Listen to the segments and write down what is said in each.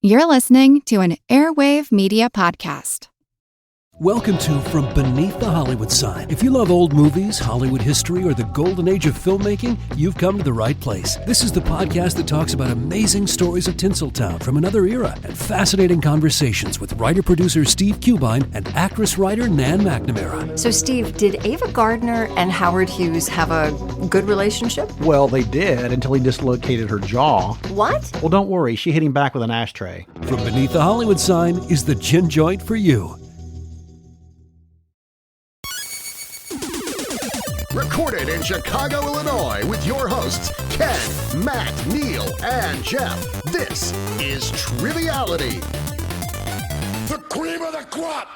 You're listening to an Airwave Media Podcast. Welcome to From Beneath the Hollywood Sign. If you love old movies, Hollywood history, or the golden age of filmmaking, you've come to the right place. This is the podcast that talks about amazing stories of Tinseltown from another era and fascinating conversations with writer-producer Steve Cubine and actress-writer Nan McNamara. So, Steve, did Ava Gardner and Howard Hughes have a good relationship? Well, they did until he dislocated her jaw. What? Well, don't worry. She hit him back with an ashtray. From Beneath the Hollywood Sign is the gin joint for you. Recorded in Chicago, Illinois, with your hosts, Ken, Matt, Neal, and Jeff. This is Triviality. The cream of the crop!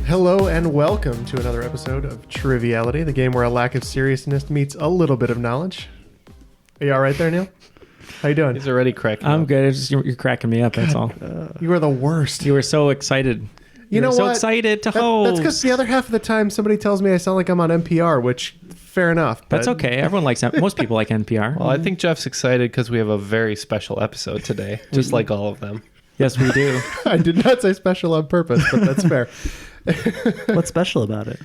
Hello and welcome to another episode of Triviality, the game where a lack of seriousness meets a little bit of knowledge. Are you all right there, Neal? How you doing? He's already cracking I'm up. good. It's just, you're cracking me up, that's all. You are the worst. You were so excited. You know so what? excited to host. That's because the other half of the time somebody tells me I sound like I'm on NPR, which, fair enough. That's but- okay. Everyone likes most people like NPR. Well, I think Jeff's excited because we have a very special episode today, just like all of them. Yes, we do. I did not say special on purpose, but that's fair. What's special about it?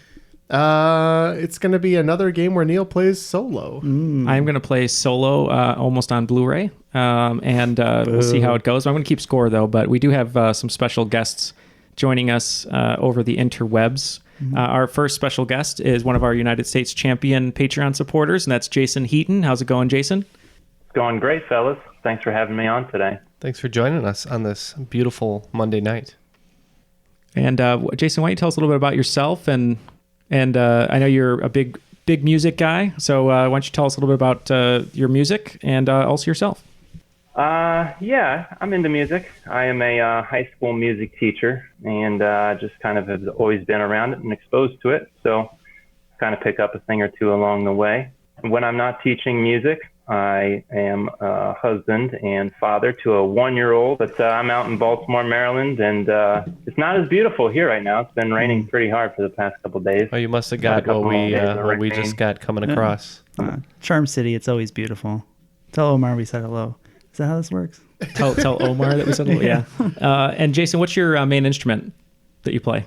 It's going to be another game where Neal plays solo. I'm going to play solo almost on Blu-ray, and we'll see how it goes. I'm going to keep score, though, but we do have some special guests joining us over the interwebs. Our first special guest is one of our United States champion Patreon supporters, and that's Jason Heaton. How's it going, Jason? It's going great, fellas. Thanks for having me on today. Thanks for joining us on this beautiful Monday night. And Jason, why don't you tell us a little bit about yourself? And I know you're a big music guy, so why don't you tell us a little bit about your music and also yourself? Yeah, I'm into music. I am a high school music teacher, and just kind of have always been around it and exposed to it. So kind of pick up a thing or two along the way. When I'm not teaching music, I am a husband and father to a 1-year-old, but I'm out in Baltimore, Maryland, and it's not as beautiful here right now. It's been raining pretty hard for the past couple of days. Oh, you must have got what we just got coming across. Charm City, it's always beautiful. Tell Omar we said hello. Is that how this works? Tell Omar that we said hello. Yeah. And Jason, what's your main instrument that you play?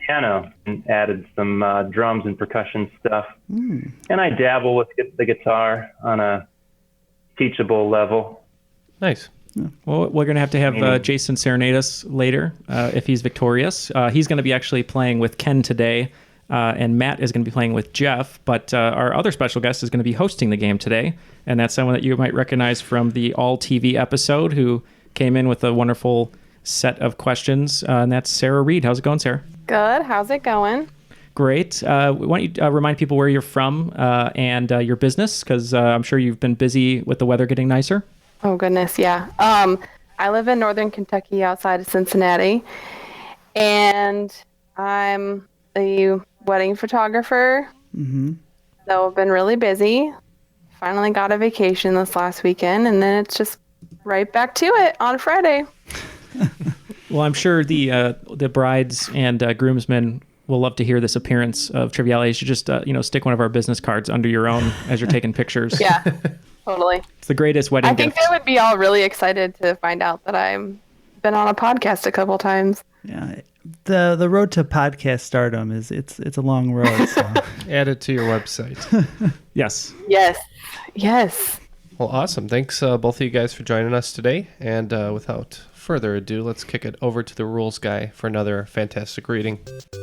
Piano, and added some drums and percussion stuff. And I dabble with the guitar on a teachable level. Nice. Well, we're going to have Jason serenade us later if he's victorious. He's going to be actually playing with Ken today, and Matt is going to be playing with Jeff. But our other special guest is going to be hosting the game today, and that's someone that you might recognize from the All TV episode who came in with a wonderful set of questions, and that's Sarah Reid. How's it going, Sarah? Good. How's it going? Great. Why don't you remind people where you're from and your business, because I'm sure you've been busy with the weather getting nicer. Oh, goodness, yeah. I live in northern Kentucky outside of Cincinnati, and I'm a wedding photographer. So I've been really busy. Finally got a vacation this last weekend, and then it's just right back to it on Friday. Well, I'm sure the brides and groomsmen will love to hear this appearance of Triviality. You should just stick one of our business cards under your own as you're taking pictures. Yeah, totally. It's the greatest wedding gift. I think they would be all really excited to find out that I've been on a podcast a couple times. Yeah, the road to podcast stardom it's a long road. So. Add it to your website. Yes. Yes. Well, awesome. Thanks both of you guys for joining us today. And without further ado, let's kick it over to the rules guy for another fantastic reading.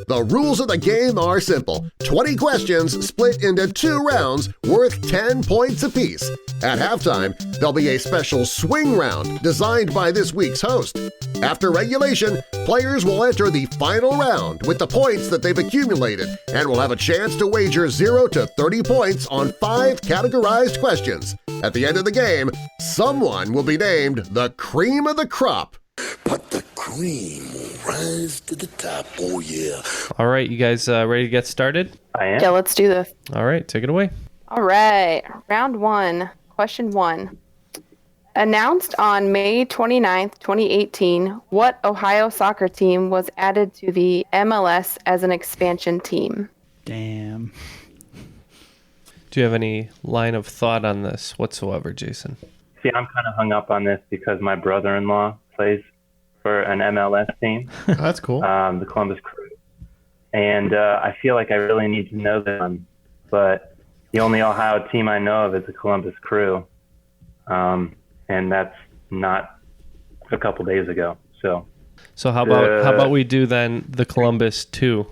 The rules of the game are simple. 20 questions split into 2 rounds worth 10 points apiece. At halftime, there'll be a special swing round designed by this week's host. After regulation, players will enter the final round with the points that they've accumulated and will have a chance to wager 0 to 30 points on 5 categorized questions. At the end of the game, someone will be named the cream of the crop. But the cream will rise to the top, oh yeah. All right, you guys ready to get started? I am. Yeah, let's do this. All right, take it away. All right, round 1, question 1. Announced on May 29th, 2018, what Ohio soccer team was added to the MLS as an expansion team? Damn. Do you have any line of thought on this whatsoever, Jason? See, I'm kind of hung up on this because my brother-in-law plays for an MLS team. Oh, that's cool. The Columbus Crew. And I feel like I really need to know them, but the only Ohio team I know of is the Columbus Crew. And that's not a couple days ago. So how about we do then the Columbus 2?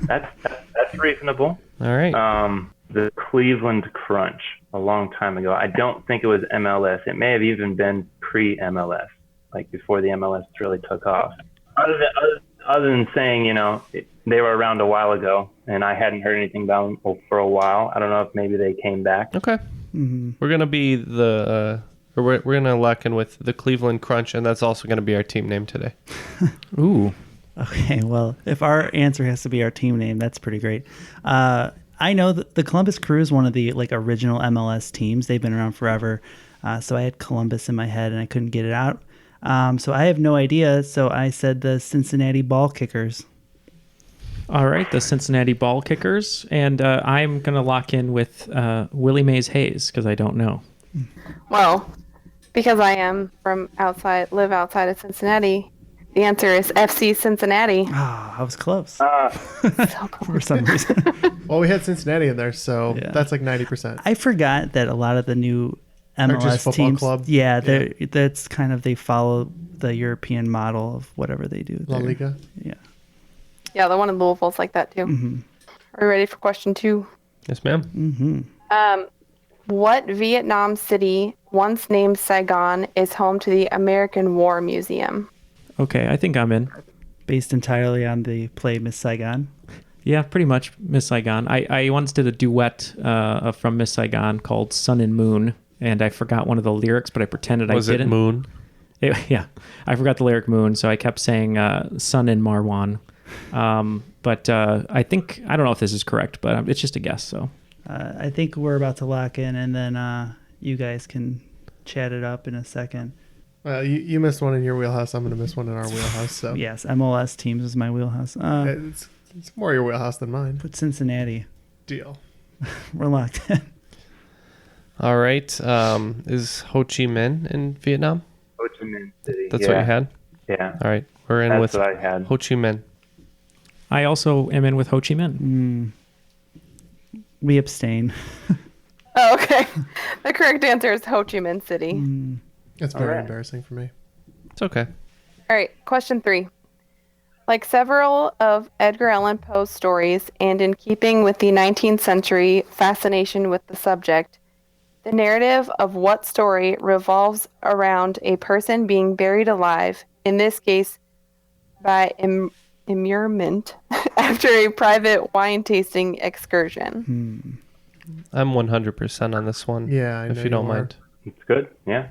That's reasonable. All right. The Cleveland Crunch a long time ago. I don't think it was MLS. It may have even been pre-MLS, like before the MLS really took off. Other than saying, they were around a while ago, and I hadn't heard anything about them for a while. I don't know if maybe they came back. Okay. Mm-hmm. We're gonna be we're gonna lock in with the Cleveland Crunch, and that's also gonna be our team name today. Ooh. Okay, well, if our answer has to be our team name, that's pretty great. I know that the Columbus Crew is one of the original MLS teams. They've been around forever. So I had Columbus in my head and I couldn't get it out. So I have no idea. So I said the Cincinnati Ball Kickers. All right, the Cincinnati Ball Kickers. And I'm going to lock in with Willie Mays Hayes because I don't know. Well, because I live outside of Cincinnati, the answer is FC Cincinnati. Ah, I was close. So close. For some reason. Well, we had Cincinnati in there, so that's like 90%. I forgot that a lot of the new MLS just football teams, club. that's kind of, they follow the European model of whatever they do. La Liga. Yeah. Yeah, the one in Louisville's like that too. Mm-hmm. Are you ready for question 2? Yes, ma'am. Mm-hmm. What Vietnam city, once named Saigon, is home to the American War Museum? Okay, I think I'm in. Based entirely on the play Miss Saigon. Yeah, pretty much Miss Saigon. I once did a duet from Miss Saigon called Sun and Moon, and I forgot one of the lyrics, but I pretended I didn't. Was it Moon? Yeah, I forgot the lyric Moon, so I kept saying Sun and Marwan. But I don't know if this is correct, but it's just a guess. So I think we're about to lock in, and then you guys can chat it up in a second. You missed one in your wheelhouse. I'm going to miss one in our wheelhouse. So yes, MLS teams is my wheelhouse. It's more your wheelhouse than mine. Put Cincinnati. Deal. We're locked in. All right. Is Ho Chi Minh in Vietnam? Ho Chi Minh City. That's what you had? Yeah. All right. We're in with what I had. Ho Chi Minh. I also am in with Ho Chi Minh. We abstain. Oh, okay. The correct answer is Ho Chi Minh City. That's very embarrassing for me. It's okay. All right, question 3. Like several of Edgar Allan Poe's stories, and in keeping with the 19th century fascination with the subject, the narrative of what story revolves around a person being buried alive, in this case by immurement, after a private wine tasting excursion? I'm 100% on this one. Yeah, I know if you don't mind. It's good. Yeah.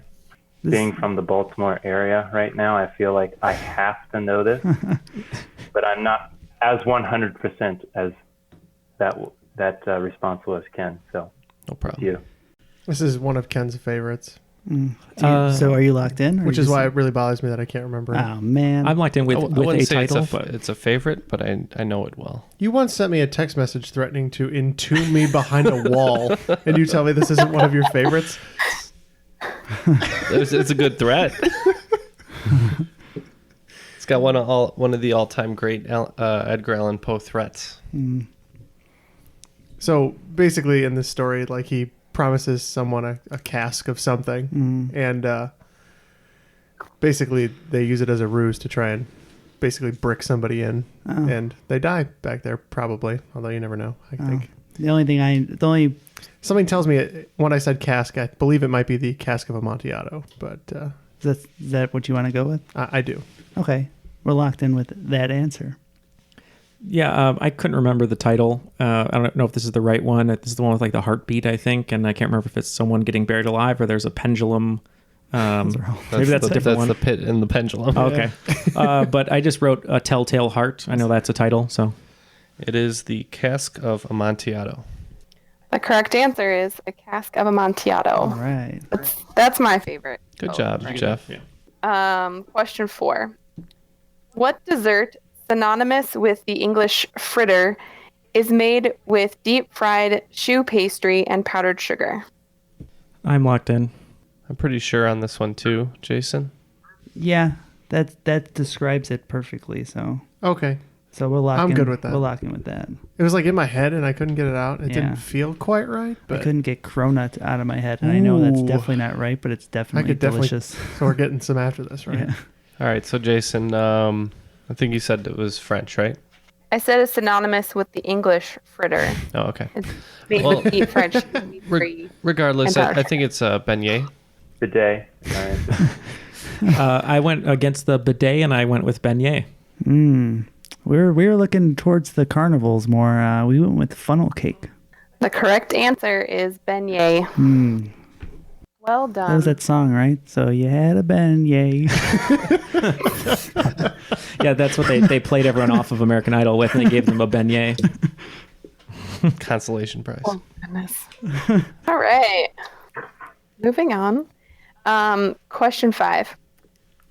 Being from the Baltimore area right now, I feel like I have to know this, but I'm not as 100% as that responsible as Ken. So, no problem. You. This is one of Ken's favorites. So are you locked in? Which is why it really bothers me that I can't remember. Oh, man. I'm locked in with a title. It's a favorite, but I know it well. You once sent me a text message threatening to entomb me behind a wall, and you tell me this isn't one of your favorites? It's a good threat. It's got one of the all-time great Edgar Allan Poe threats. So basically, in this story, like he promises someone a cask of something, and basically they use it as a ruse to try and basically brick somebody in, and they die back there probably. Although you never know. I think something tells me when I said cask, I believe it might be the cask of Amontillado, but is that what you want to go with? I do. Okay, we're locked in with that answer. Yeah, I couldn't remember the title. I don't know if this is the right one. This is the one with like the heartbeat, I think, and I can't remember if it's someone getting buried alive or there's a pendulum. Maybe that's a different one. That's the pit and the pendulum. Oh, okay, but I just wrote a Telltale Heart. I know that's a title, so it is the cask of Amontillado. The correct answer is a cask of Amontillado. All right. That's my favorite. Good job, Jeff. Yeah. Question 4. What dessert, synonymous with the English fritter, is made with deep-fried choux pastry and powdered sugar? I'm locked in. I'm pretty sure on this one too, Jason. Yeah, that describes it perfectly. So Okay. so we'll lock. I'm in, good with that. We'll lock in with that. It was like in my head and I couldn't get it out. It Yeah. didn't feel quite right. But I couldn't get cronut out of my head, and I know that's Ooh. definitely not right, but it's I definitely could definitely. delicious. So we're getting some after this, right? Yeah. All right, so Jason, I think you said it was French, right? I said it's synonymous with the English fritter. Oh, okay. It's made Well, with deep fried pastry. Regardless, and I powdered think it's a beignet. Bidet. I went against the bidet and I went with beignet. We were looking towards the carnivals more. We went with funnel cake. The correct answer is beignet. Well done. That was that song, right? So you had a beignet. Yeah, that's what they played everyone off of American Idol with, and they gave them a beignet. Consolation prize. Oh, goodness. All right. Moving on. Question 5.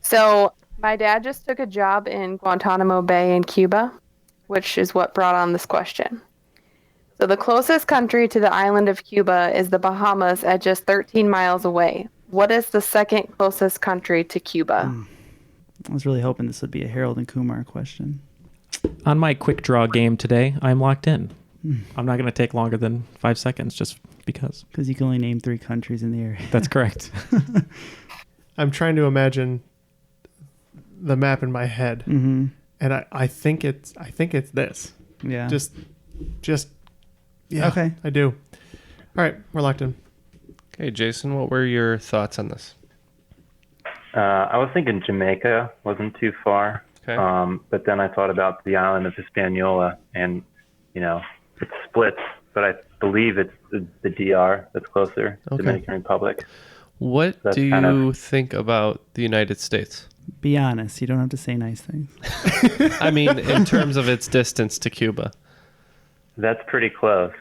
So my dad just took a job in Guantanamo Bay in Cuba, which is what brought on this question. So the closest country to the island of Cuba is the Bahamas at just 13 miles away. What is the second closest country to Cuba? I was really hoping this would be a Harold and Kumar question. On my quick draw game today, I'm locked in. I'm not going to take longer than 5 seconds just because. Because you can only name 3 countries in the area. That's correct. I'm trying to imagine the map in my head, and I think it's this. Yeah. Just yeah. Okay. I do. All right, we're locked in. Okay, Jason, what were your thoughts on this? I was thinking Jamaica wasn't too far. Okay. But then I thought about the island of Hispaniola, and it splits. But I believe it's the DR that's closer, Okay. Dominican Republic. What That's do you kind think about the United States? Be honest. You don't have to say nice things. I mean, in terms of its distance to Cuba. That's pretty close.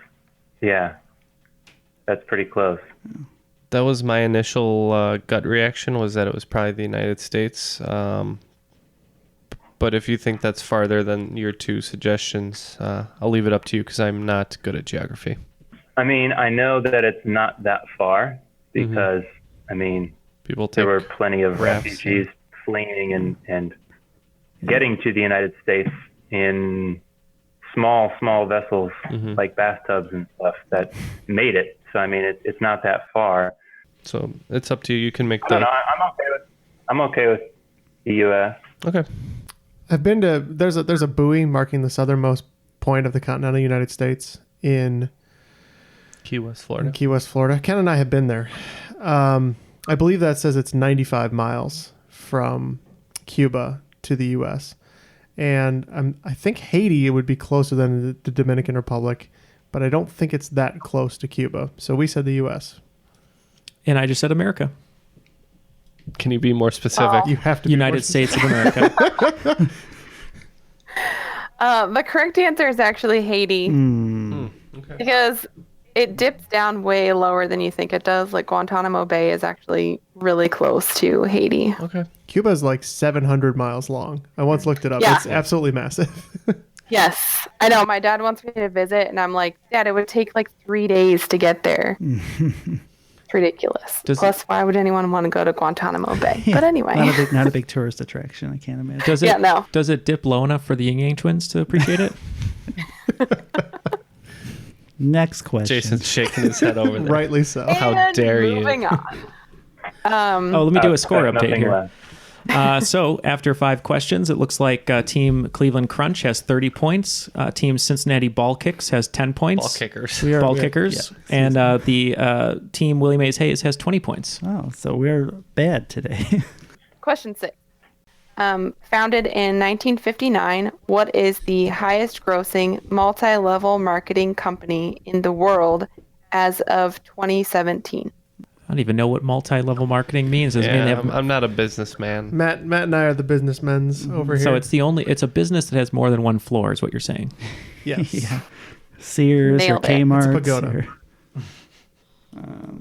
Yeah, that's pretty close. That was my initial gut reaction, was that it was probably the United States. But if you think that's farther than your 2 suggestions, I'll leave it up to you because I'm not good at geography. I mean, I know that it's not that far because, I mean, People take there were plenty of rafts, refugees fleeing and getting to the United States in small vessels like bathtubs and stuff that made it. So, I mean, it's not that far. So it's up to you. You can make I don't know. I'm okay with the U.S. Okay. I've been to there's a buoy marking the southernmost point of the continental United States in Key West, Florida. Key West, Florida. Ken and I have been there. I believe that says it's 95 miles from Cuba to the U.S. And I think Haiti would be closer than the Dominican Republic, but I don't think it's that close to Cuba. So we said the U.S. And I just said America. Can you be more specific? You have to. United States of America. The correct answer is actually Haiti. Okay. Because it dips down way lower than you think it does. Like Guantanamo Bay is actually really close to Haiti. Okay. Cuba is like 700 miles long. I once looked it up. Yeah. It's absolutely massive. Yes, I know. My dad wants me to visit, and I'm like, Dad, it would take like 3 days to get there. It's ridiculous. Plus, why would anyone want to go to Guantanamo Bay? But anyway. Not a big tourist attraction, I can't imagine. Does it dip low enough for the Yin Yang twins to appreciate it? Next question. Jason's shaking his head over there. Rightly so. How dare you? Moving on. Let me do a score update nothing here. left. So after 5 questions, it looks like Team Cleveland Crunch has 30 points. Team Cincinnati Ball Kicks has 10 points. Ball kickers. Ball kickers. Yeah, and the Team Willie Mays Hayes has 20 points. Oh, so we're bad today. Question 6. Founded in 1959, what is the highest grossing multi-level marketing company in the world as of 2017? I don't even know what multi-level marketing means. Does it mean they have, I'm not a businessman. Matt and I are the businessmen's over here. so it's a business that has more than one floor, is what you're saying. Yes. Yeah. Sears Nailed or it. Kmart. It's Pagoda.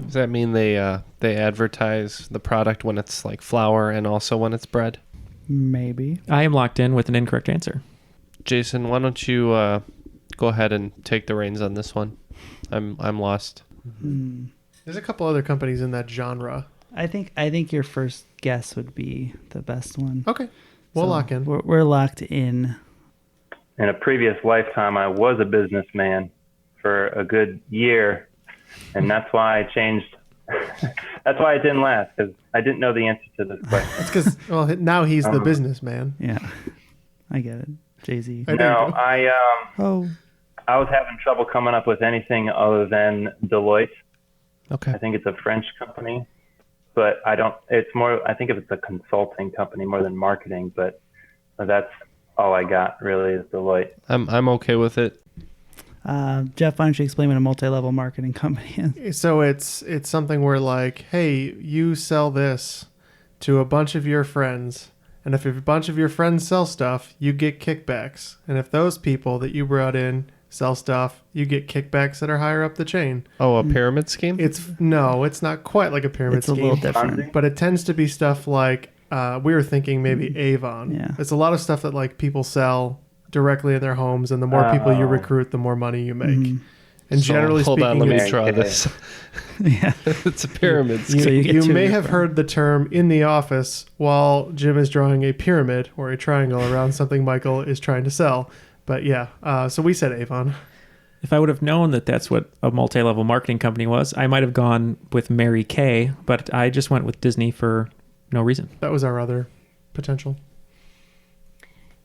Does that mean they advertise the product when it's like flour and also when it's bread? Maybe. I am locked in with an incorrect answer. Jason, why don't you go ahead and take the reins on this one. I'm lost. There's a couple other companies in that genre. I think your first guess would be the best one. Okay. We'll lock in. We're locked in. In a previous lifetime, I was a businessman for a good year, and that's why I changed. That's why it didn't last, because I didn't know the answer to this question. That's because, now he's the businessman. Yeah, I get it. Jay-Z. No, I was having trouble coming up with anything other than Deloitte. Okay. I think it's a French company, but I think if it's a consulting company more than marketing, but that's all I got really is Deloitte. I'm okay with it. Jeff, why don't you explain what a multi-level marketing company is? So it's something where like, hey, you sell this to a bunch of your friends, and if a bunch of your friends sell stuff, you get kickbacks. And if those people that you brought in sell stuff, you get kickbacks that are higher up the chain. Oh, a pyramid scheme? It's not quite like a pyramid scheme. It's a little different. But it tends to be stuff like we were thinking maybe Avon. Yeah. It's a lot of stuff that like people sell directly in their homes, and the more people you recruit, the more money you make. And generally hold speaking, on, let me draw this. Yeah, it's a pyramid scheme. So you may have heard the term in the office while Jim is drawing a pyramid or a triangle around something Michael is trying to sell. But yeah, so we said Avon. If I would have known that that's what a multi-level marketing company was, I might have gone with Mary Kay, but I just went with Disney for no reason. That was our other potential.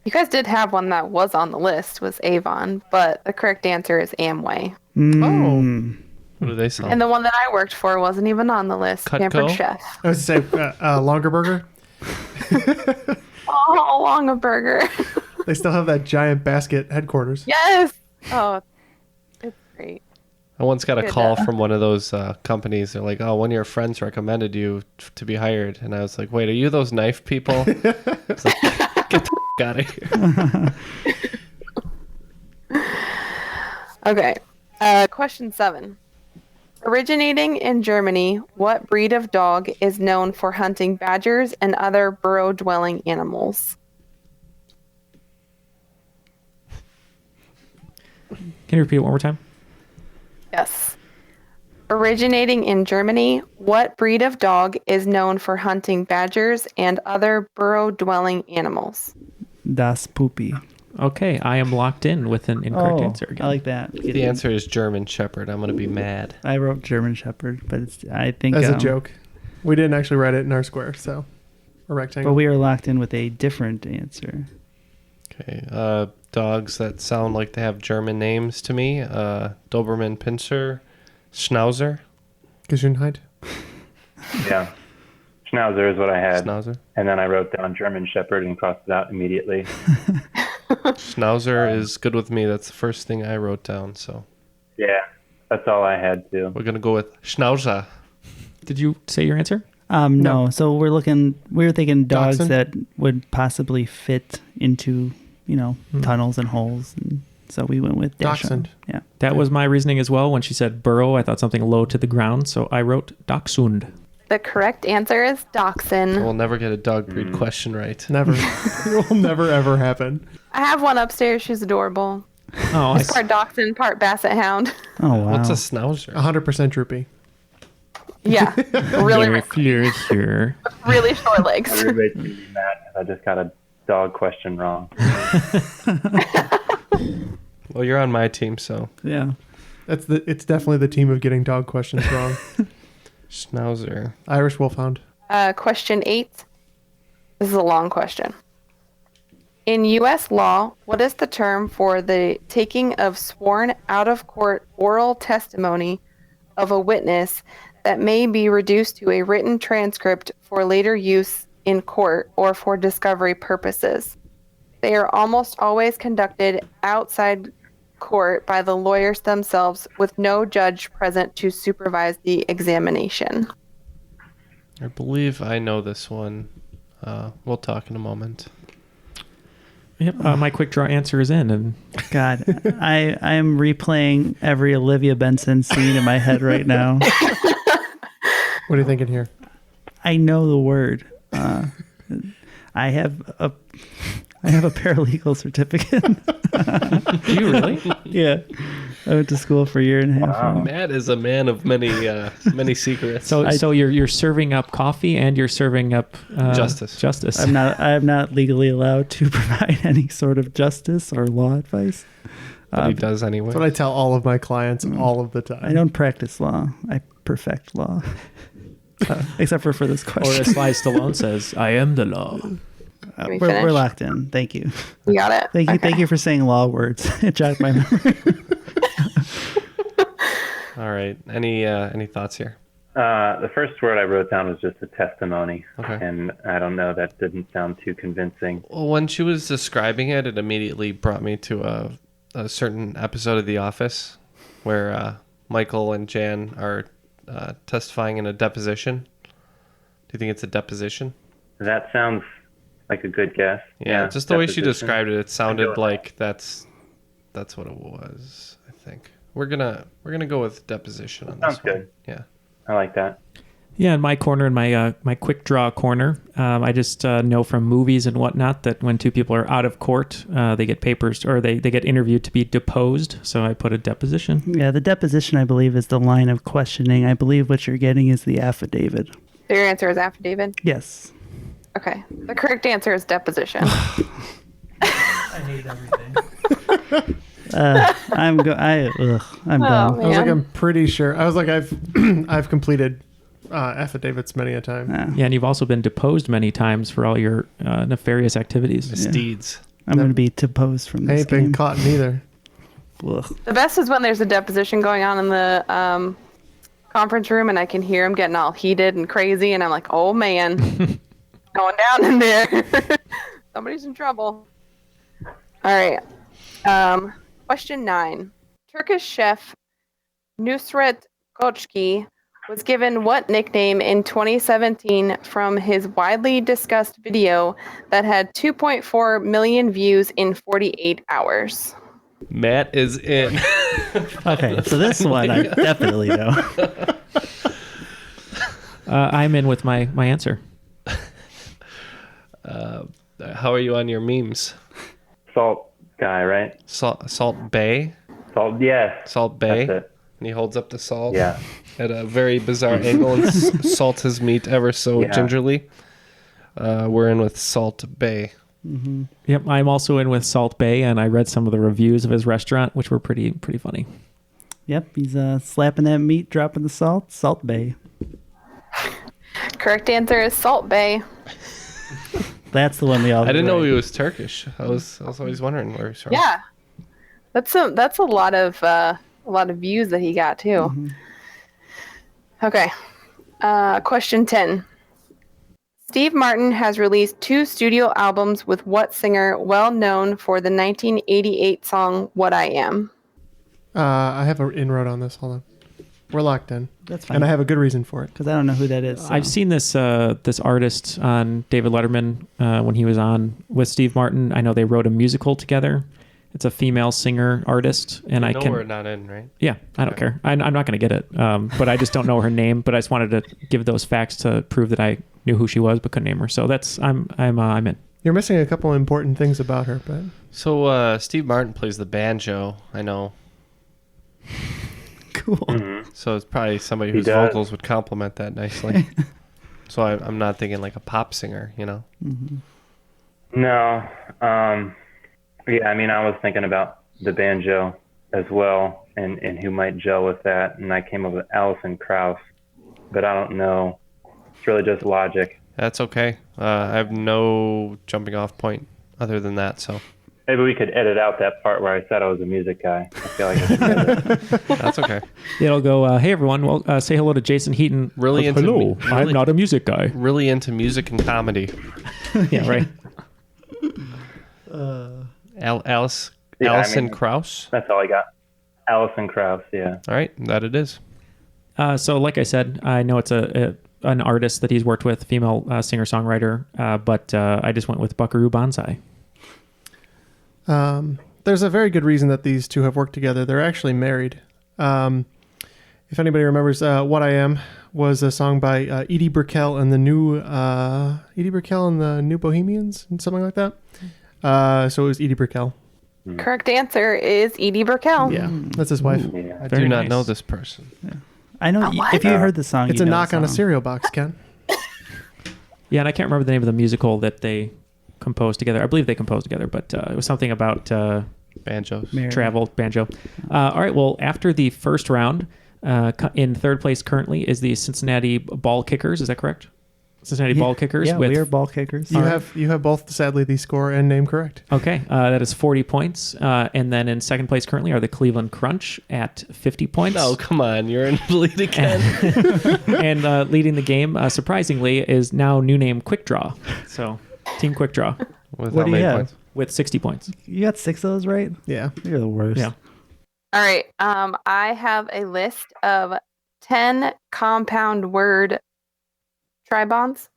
You guys did have one that was on the list, was Avon, but the correct answer is Amway. Oh. What do they sell? And the one that I worked for wasn't even on the list. Cutco? Pampered Chef. I was going to say Longer Burger. Oh, Longaburger. They still have that giant basket headquarters. Yes. Oh, it's great. I once got a Good, call from one of those companies. They're like, "Oh, one of your friends recommended you to be hired," and I was like, "Wait, are you those knife people?" I was like, "Get the out of here." Okay. Question 7. Originating in Germany, what breed of dog is known for hunting badgers and other burrow-dwelling animals? Can you repeat it one more time? Yes. Originating in Germany, what breed of dog is known for hunting badgers and other burrow-dwelling animals? Das Puppy. Okay, I am locked in with an incorrect answer again. I like that. The answer is German Shepherd. I'm going to be mad. I wrote German Shepherd, but I think as a joke. We didn't actually write it in our square, so a rectangle. But we are locked in with a different answer. Okay. Dogs that sound like they have German names to me. Doberman Pinscher, Schnauzer. Gesundheit. Yeah. Schnauzer is what I had. Schnauzer. And then I wrote down German Shepherd and crossed it out immediately. Schnauzer is good with me. That's the first thing I wrote down. So Yeah, that's all I had too. we're going to go with Schnauzer. Did you say your answer? No. So we were thinking dogs Dachshund? that would possibly fit into, tunnels and holes. And so we went with Dachshund. Yeah. That was my reasoning as well. When she said burrow, I thought something low to the ground, so I wrote Dachshund. The correct answer is Dachshund. We'll never get a dog breed question right. Never. It will never, ever happen. I have one upstairs. She's adorable. Oh, She's part Dachshund, part Basset Hound. Oh, wow. What's a Schnauzer? 100% droopy. Yeah, really, really short legs. Everybody's going to be mad because I just got a dog question wrong. Well, you're on my team, so. Yeah. It's definitely the team of getting dog questions wrong. Schnauzer. Irish Wolfhound. Question 8. This is a long question. In U.S. law, what is the term for the taking of sworn out-of-court oral testimony of a witness that may be reduced to a written transcript for later use in court or for discovery purposes? They are almost always conducted outside court by the lawyers themselves with no judge present to supervise the examination. I believe I know this one. We'll talk in a moment. Yep, my quick draw answer is in. And God, I am replaying every Olivia Benson scene in my head right now. What are you thinking here? I know the word. I have I have a paralegal certificate. Do you really? Yeah. I went to school for a year and a half. Wow. Matt is a man of many secrets. So you're serving up coffee and you're serving up justice. I'm not legally allowed to provide any sort of justice or law advice. But he does anyway. That's what I tell all of my clients all of the time. I don't practice law. I perfect law. Except for this question. Or as Sly Stallone says, I am the law. We're locked in. Thank you. You got it. Thank you for saying law words. It jogged my memory. All right. Any thoughts here? The first word I wrote down was just a testimony. Okay. And I don't know, that didn't sound too convincing. Well, when she was describing it, it immediately brought me to a certain episode of The Office where Michael and Jan are testifying in a deposition. Do you think it's a deposition? That sounds like a good guess. Yeah, just the way she deposition. described it sounded like that's what it was. I think we're gonna go with deposition on Sounds this one. good. Yeah, I like that. Yeah, in my corner, in my quick draw corner, I just know from movies and whatnot that when two people are out of court, they get papers or they get interviewed to be deposed. So I put a deposition. Yeah, the deposition, I believe, is the line of questioning. I believe what you're getting is the affidavit. So your answer is affidavit? Yes. Okay. The correct answer is deposition. I hate everything. I'm done. Oh, I was like, man. I'm pretty sure. I was like, I've completed affidavits many a time. Yeah, and you've also been deposed many times for all your nefarious activities. Misdeeds. I'm going to be deposed from I this ain't been game. caught neither. Ugh. The best is when there's a deposition going on in the conference room and I can hear him getting all heated and crazy and I'm like, oh man, going down in there. Somebody's in trouble. All right. Question 9. Turkish chef Nusret Koçki was given what nickname in 2017 from his widely discussed video that had 2.4 million views in 48 hours? Matt is in. Okay, so this one I definitely know. I'm in with my answer. How are you on your memes? Salt guy, right? Salt Bay. Salt, yes. Salt Bay. That's it. And he holds up the salt. Yeah. At a very bizarre angle and salts his meat ever so gingerly. We're in with Salt Bay. Mm-hmm. Yep, I'm also in with Salt Bay, and I read some of the reviews of his restaurant, which were pretty funny. Yep, he's slapping that meat, dropping the salt. Salt Bay. Correct answer is Salt Bay. That's the one we all. I didn't right. know he was Turkish. I was always wondering where he's from. Yeah, that's a lot of views that he got too. Mm-hmm. Okay, question 10. Steve Martin has released 2 studio albums with what singer well known for the 1988 song "What I Am"? I have an inroad on this. Hold on. We're locked in. That's fine. And I have a good reason for it. Because I don't know who that is. So. I've seen this artist on David Letterman when he was on with Steve Martin. I know they wrote a musical together. It's a female singer artist, and I can. We're not in, right? Yeah, I don't care. I'm not going to get it, but I just don't know her name. But I just wanted to give those facts to prove that I knew who she was, but couldn't name her. So I'm in. You're missing a couple important things about her, but So Steve Martin plays the banjo. I know. Cool. Mm-hmm. So it's probably somebody He whose does. vocals would complement that nicely. So I'm not thinking like a pop singer, you know. Mm-hmm. No. Yeah, I mean, I was thinking about the banjo as well and who might gel with that. And I came up with Alison Krauss, but I don't know. It's really just logic. That's okay. I have no jumping off point other than that. So Maybe we could edit out that part where I said I was a music guy. I feel like I should edit. that's okay. It'll go, hey everyone, well, say hello to Jason Heaton. Really into hello, I'm not a music guy. Really into music and comedy. Yeah, right. Alison Krauss. That's all I got. Alison Krauss, yeah. All right, that it is. So like I said, I know it's an artist that he's worked with, female singer-songwriter, but I just went with Buckaroo Banzai. there's a very good reason that these two have worked together. They're actually married. If anybody remembers, "What I Am" was a song by Edie Brickell and the New Bohemians and something like that. So it was Edie Brickell. Correct answer is Edie Brickell. Yeah, that's his wife. I do not know this person. Yeah. I know what? if you heard the song. It's you a know knock the on a song. cereal box, Ken. Yeah, and I can't remember the name of the musical that they composed together. I believe they composed together, but it was something about banjos, travel, banjo. All right, well, after the first round, in third place currently is the Cincinnati Ball Kickers. Is that correct? Cincinnati Ball Kickers. Yeah, we are Ball Kickers. You have both, sadly, the score and name correct. Okay, that is 40 points. And then in second place currently are the Cleveland Crunch at 50 points. Oh, come on. You're in the lead again. And leading the game, surprisingly, is now new name Quick Draw. So, Team Quick Draw. With What do you have? points? With 60 points. You got 6 of those right? Yeah. You're the worst. Yeah. All right. I have a list of 10 compound word tribons.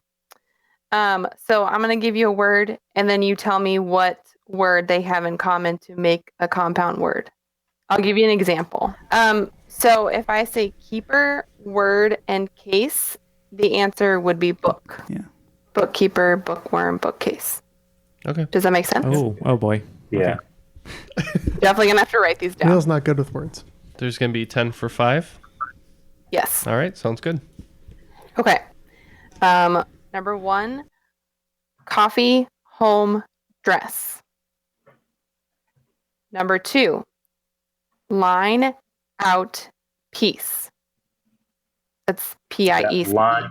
So I'm going to give you a word, and then you tell me what word they have in common to make a compound word. I'll give you an example. So if I say keeper, word, and case, the answer would be book. Yeah. Bookkeeper, bookworm, bookcase. Okay. Does that make sense? Oh boy. Yeah. Definitely going to have to write these down. Neal's not good with words. There's going to be 10 for 5. Yes. All right. Sounds good. Okay. Number 1, coffee, home, dress. Number 2, line, out, piece. That's P-I-E-C. Line,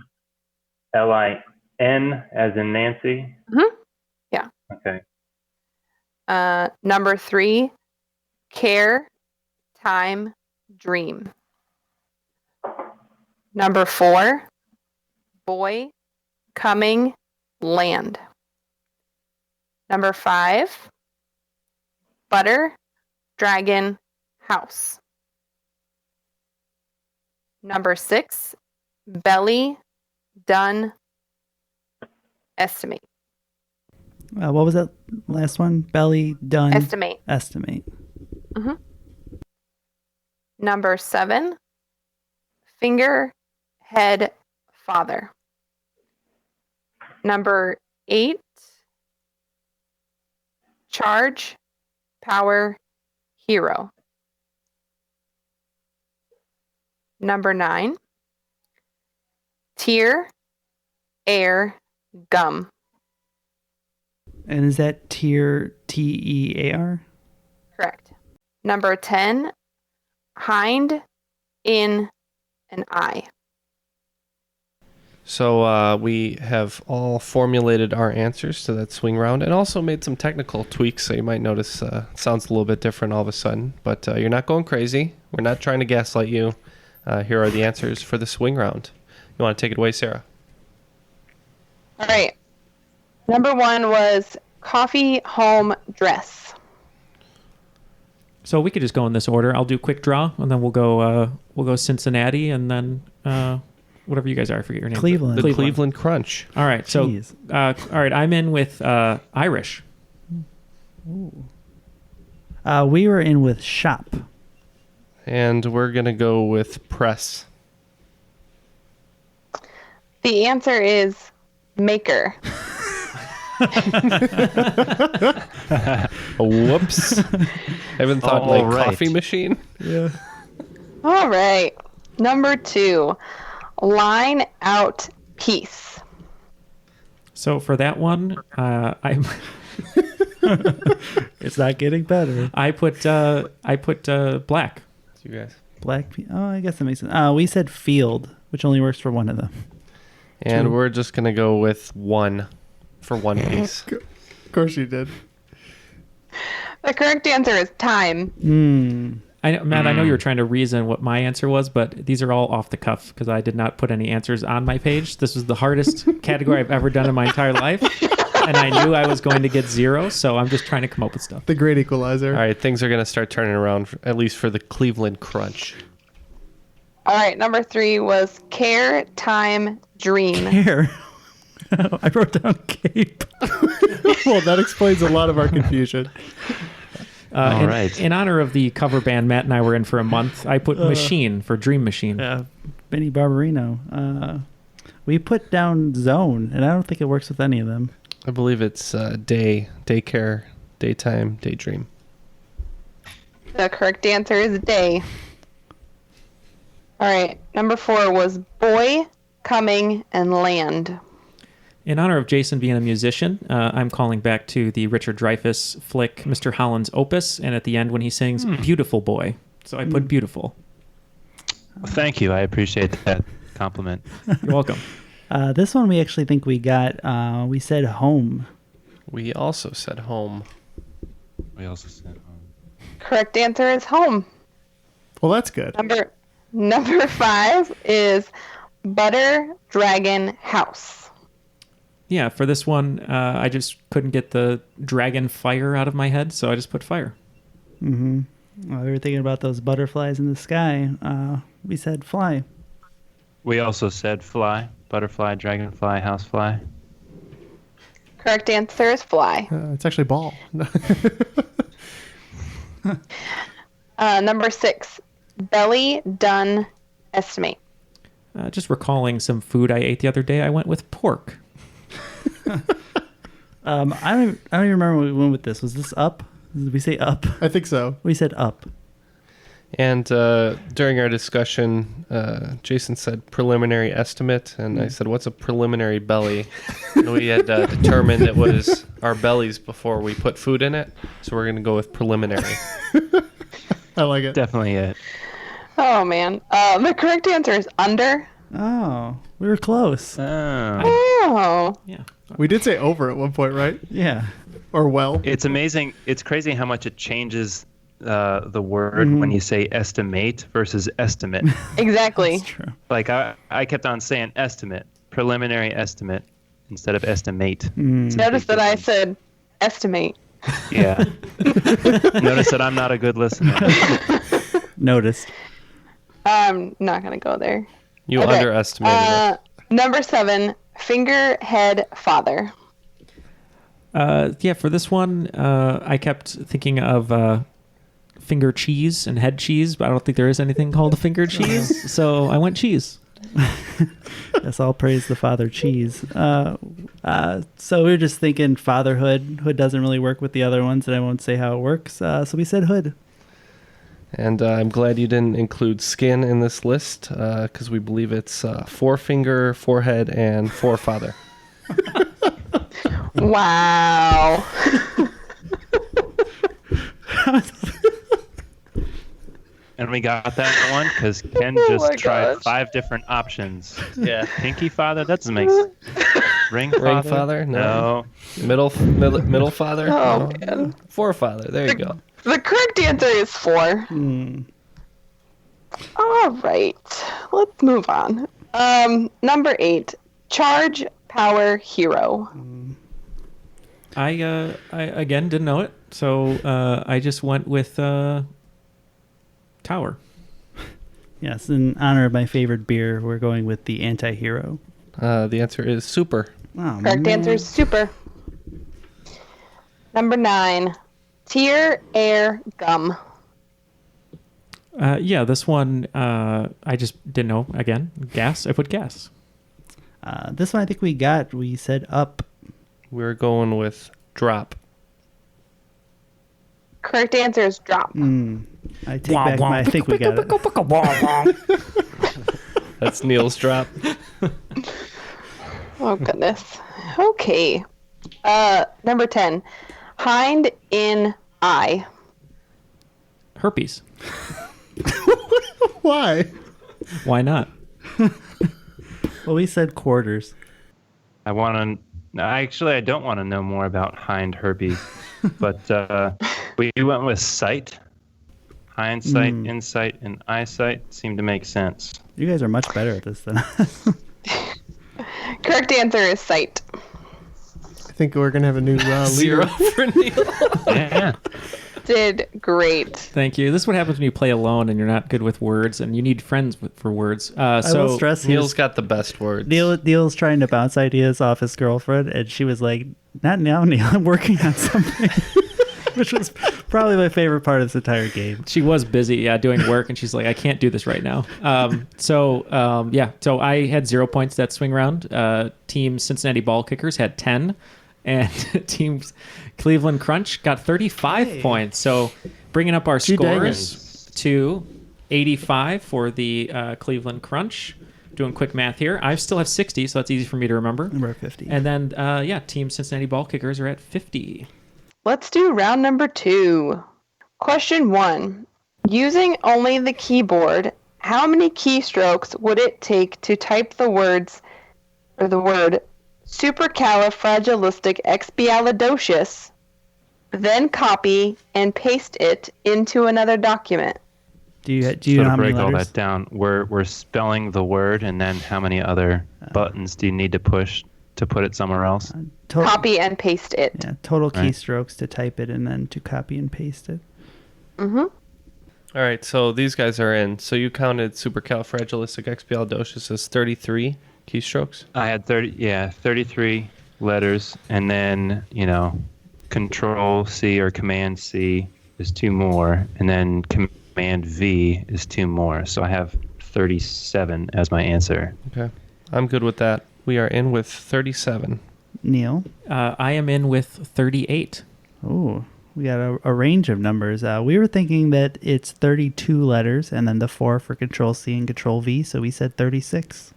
L-I-N as in Nancy. Mm-hmm. Yeah. Okay. Number 3, care, time, dream. Number 4, boy, coming, land. Number 5, butter, dragon, house. Number 6, belly, done, estimate. What was that last one? Belly, done. Estimate. Estimate. Mm-hmm. Number 7, finger, head, father. Number 8, charge, power, hero. Number 9, tear, air, gum. And is that tier T-E-A-R? Correct. Number 10, hind, in, and eye. So we have all formulated our answers to that swing round and also made some technical tweaks. So you might notice it sounds a little bit different all of a sudden. But you're not going crazy. We're not trying to gaslight you. Here are the answers for the swing round. You want to take it away, Sarah? All right. Number 1 was coffee, home, dress. So we could just go in this order. I'll do Quick Draw, and then we'll go Cincinnati, and then whatever you guys are. I forget your name. Cleveland. The Cleveland Crunch. All right. So, Jeez. all right. I'm in with Irish. We were in with shop. And we're going to go with press. The answer is maker. Whoops. Haven't thought All right. coffee machine? Yeah. All right. Number 2, line, out, piece. So for that one, I'm. It's not getting better. I put black. You guys. Oh, I guess that makes sense. We said field, which only works for one of them. And we're just going to go with 1 for one piece. Of course you did. The correct answer is time. Matt, I know you were trying to reason what my answer was, but these are all off the cuff because I did not put any answers on my page. This was the hardest category I've ever done in my entire life. And I knew I was going to get 0, so I'm just trying to come up with stuff. The great equalizer. All right, things are going to start turning around, at least for the Cleveland Crunch. All right. Number 3 was care, time, dream. Here. I wrote down cape. Well, that explains a lot of our confusion. All right. In honor of the cover band Matt and I were in for a month, I put machine for Dream Machine. Yeah, Benny Barbarino. We put down zone, and I don't think it works with any of them. I believe it's daycare, daytime, daydream. The correct answer is day. All right. Number 4 was boy, coming, and land. In honor of Jason being a musician, I'm calling back to the Richard Dreyfuss flick, Mr. Holland's Opus, and at the end when he sings Beautiful Boy. So I put beautiful. Well, thank you. I appreciate that compliment. You're welcome. This one we actually think we got. We said home. We also said home. We also said home. Correct answer is home. Well, that's good. Number 5 is butter, dragon, house. Yeah, for this one, I just couldn't get the dragon fire out of my head, so I just put fire. Mm-hmm. Well, we were thinking about those butterflies in the sky. We said fly. We also said fly, butterfly, dragonfly, housefly. Correct answer is fly. It's actually ball. Number 6, belly, done, estimate. Just recalling some food I ate the other day, I went with pork. I don't even remember when we went with this. Was this up? Did we say up? I think so. We said up. And during our discussion, Jason said preliminary estimate, and I said, what's a preliminary belly? And we had determined it was our bellies before we put food in it, so we're going to go with preliminary. I like it. Definitely it. Oh, man. The correct answer is under. Oh, we were close. Oh. Yeah. We did say over at one point, right? Yeah. Or well. It's amazing. It's crazy how much it changes the word when you say estimate versus estimate. Exactly. That's true. Like I kept on saying estimate, preliminary estimate instead of estimate. Notice that I said estimate. Yeah. Notice that I'm not a good listener. Noticed. I'm not going to go there. You underestimated it. Number 7, finger, head, father. Yeah, for this one, I kept thinking of finger cheese and head cheese, but I don't think there is anything called a finger cheese, so I went cheese. Let's all praise the father cheese. So we were just thinking fatherhood. Hood doesn't really work with the other ones, and I won't say how it works. So we said hood. And I'm glad you didn't include skin in this list, because we believe it's forefinger, forehead, and forefather. Wow. And we got that one because Ken just tried 5 different options. Yeah. Pinky father? That doesn't make sense. Ring father? No. Middle father? Oh, No. man. Forefather. There you go. The correct answer is 4. All right. Let's move on. Number 8, charge, power, hero. I again didn't know it, so I just went with tower. Yes, in honor of my favorite beer, we're going with the anti-hero. The answer is super. Oh, Correct answer is super. Number 9, tear, air, gum. Yeah, this one I just didn't know. Again, gas. I put gas. This one I think we said up. We're going with drop. Correct answer is drop. I take back my. I think we got it. That's Neal's drop. Oh, goodness. Okay. Number 10, hind, in, eye. Herpes. Why? Why not? Well, we said quarters. I don't want to know more about hind herpes, but we went with sight. Hindsight, insight, and eyesight seem to make sense. You guys are much better at this than us. Correct answer is sight. I think we're going to have a new leader. 0 for Neal. Yeah. Did great. Thank you. This is what happens when you play alone and you're not good with words, and you need friends for words. I will So stress Neal's got the best words. Neal's trying to bounce ideas off his girlfriend, and she was like, "Not now, Neal. I'm working on something," which was probably my favorite part of this entire game. she was busy, doing work, and she's like, "I can't do this right now." So I had 0 points that swing round. Team Cincinnati Ball Kickers had 10. And Team Cleveland Crunch got 35 points. So bringing up our scores to 85 for the Cleveland Crunch. Doing quick math here. I still have 60, so that's easy for me to remember. We're at 50. And then, Team Cincinnati Ball Kickers are at 50. Let's do round number 2. Question 1. Using only the keyboard, how many keystrokes would it take to type the word supercalifragilisticexpialidocious, then copy and paste it into another document? Do you So know to how many break all letters? that down, we're spelling the word, and then how many other buttons do you need to push to put it somewhere else? Copy and paste it. Yeah, total Right. keystrokes to type it and then to copy and paste it. Mm-hmm. All right, so these guys are in. So you counted supercalifragilisticexpialidocious as 33 keystrokes? I had 33 letters, and then, Control C or Command C is 2 more, and then Command V is 2 more. So I have 37 as my answer. Okay. I'm good with that. We are in with 37. Neal? I am in with 38. Oh, we got a range of numbers. We were thinking that it's 32 letters and then the 4 for Control C and Control V, so we said 36.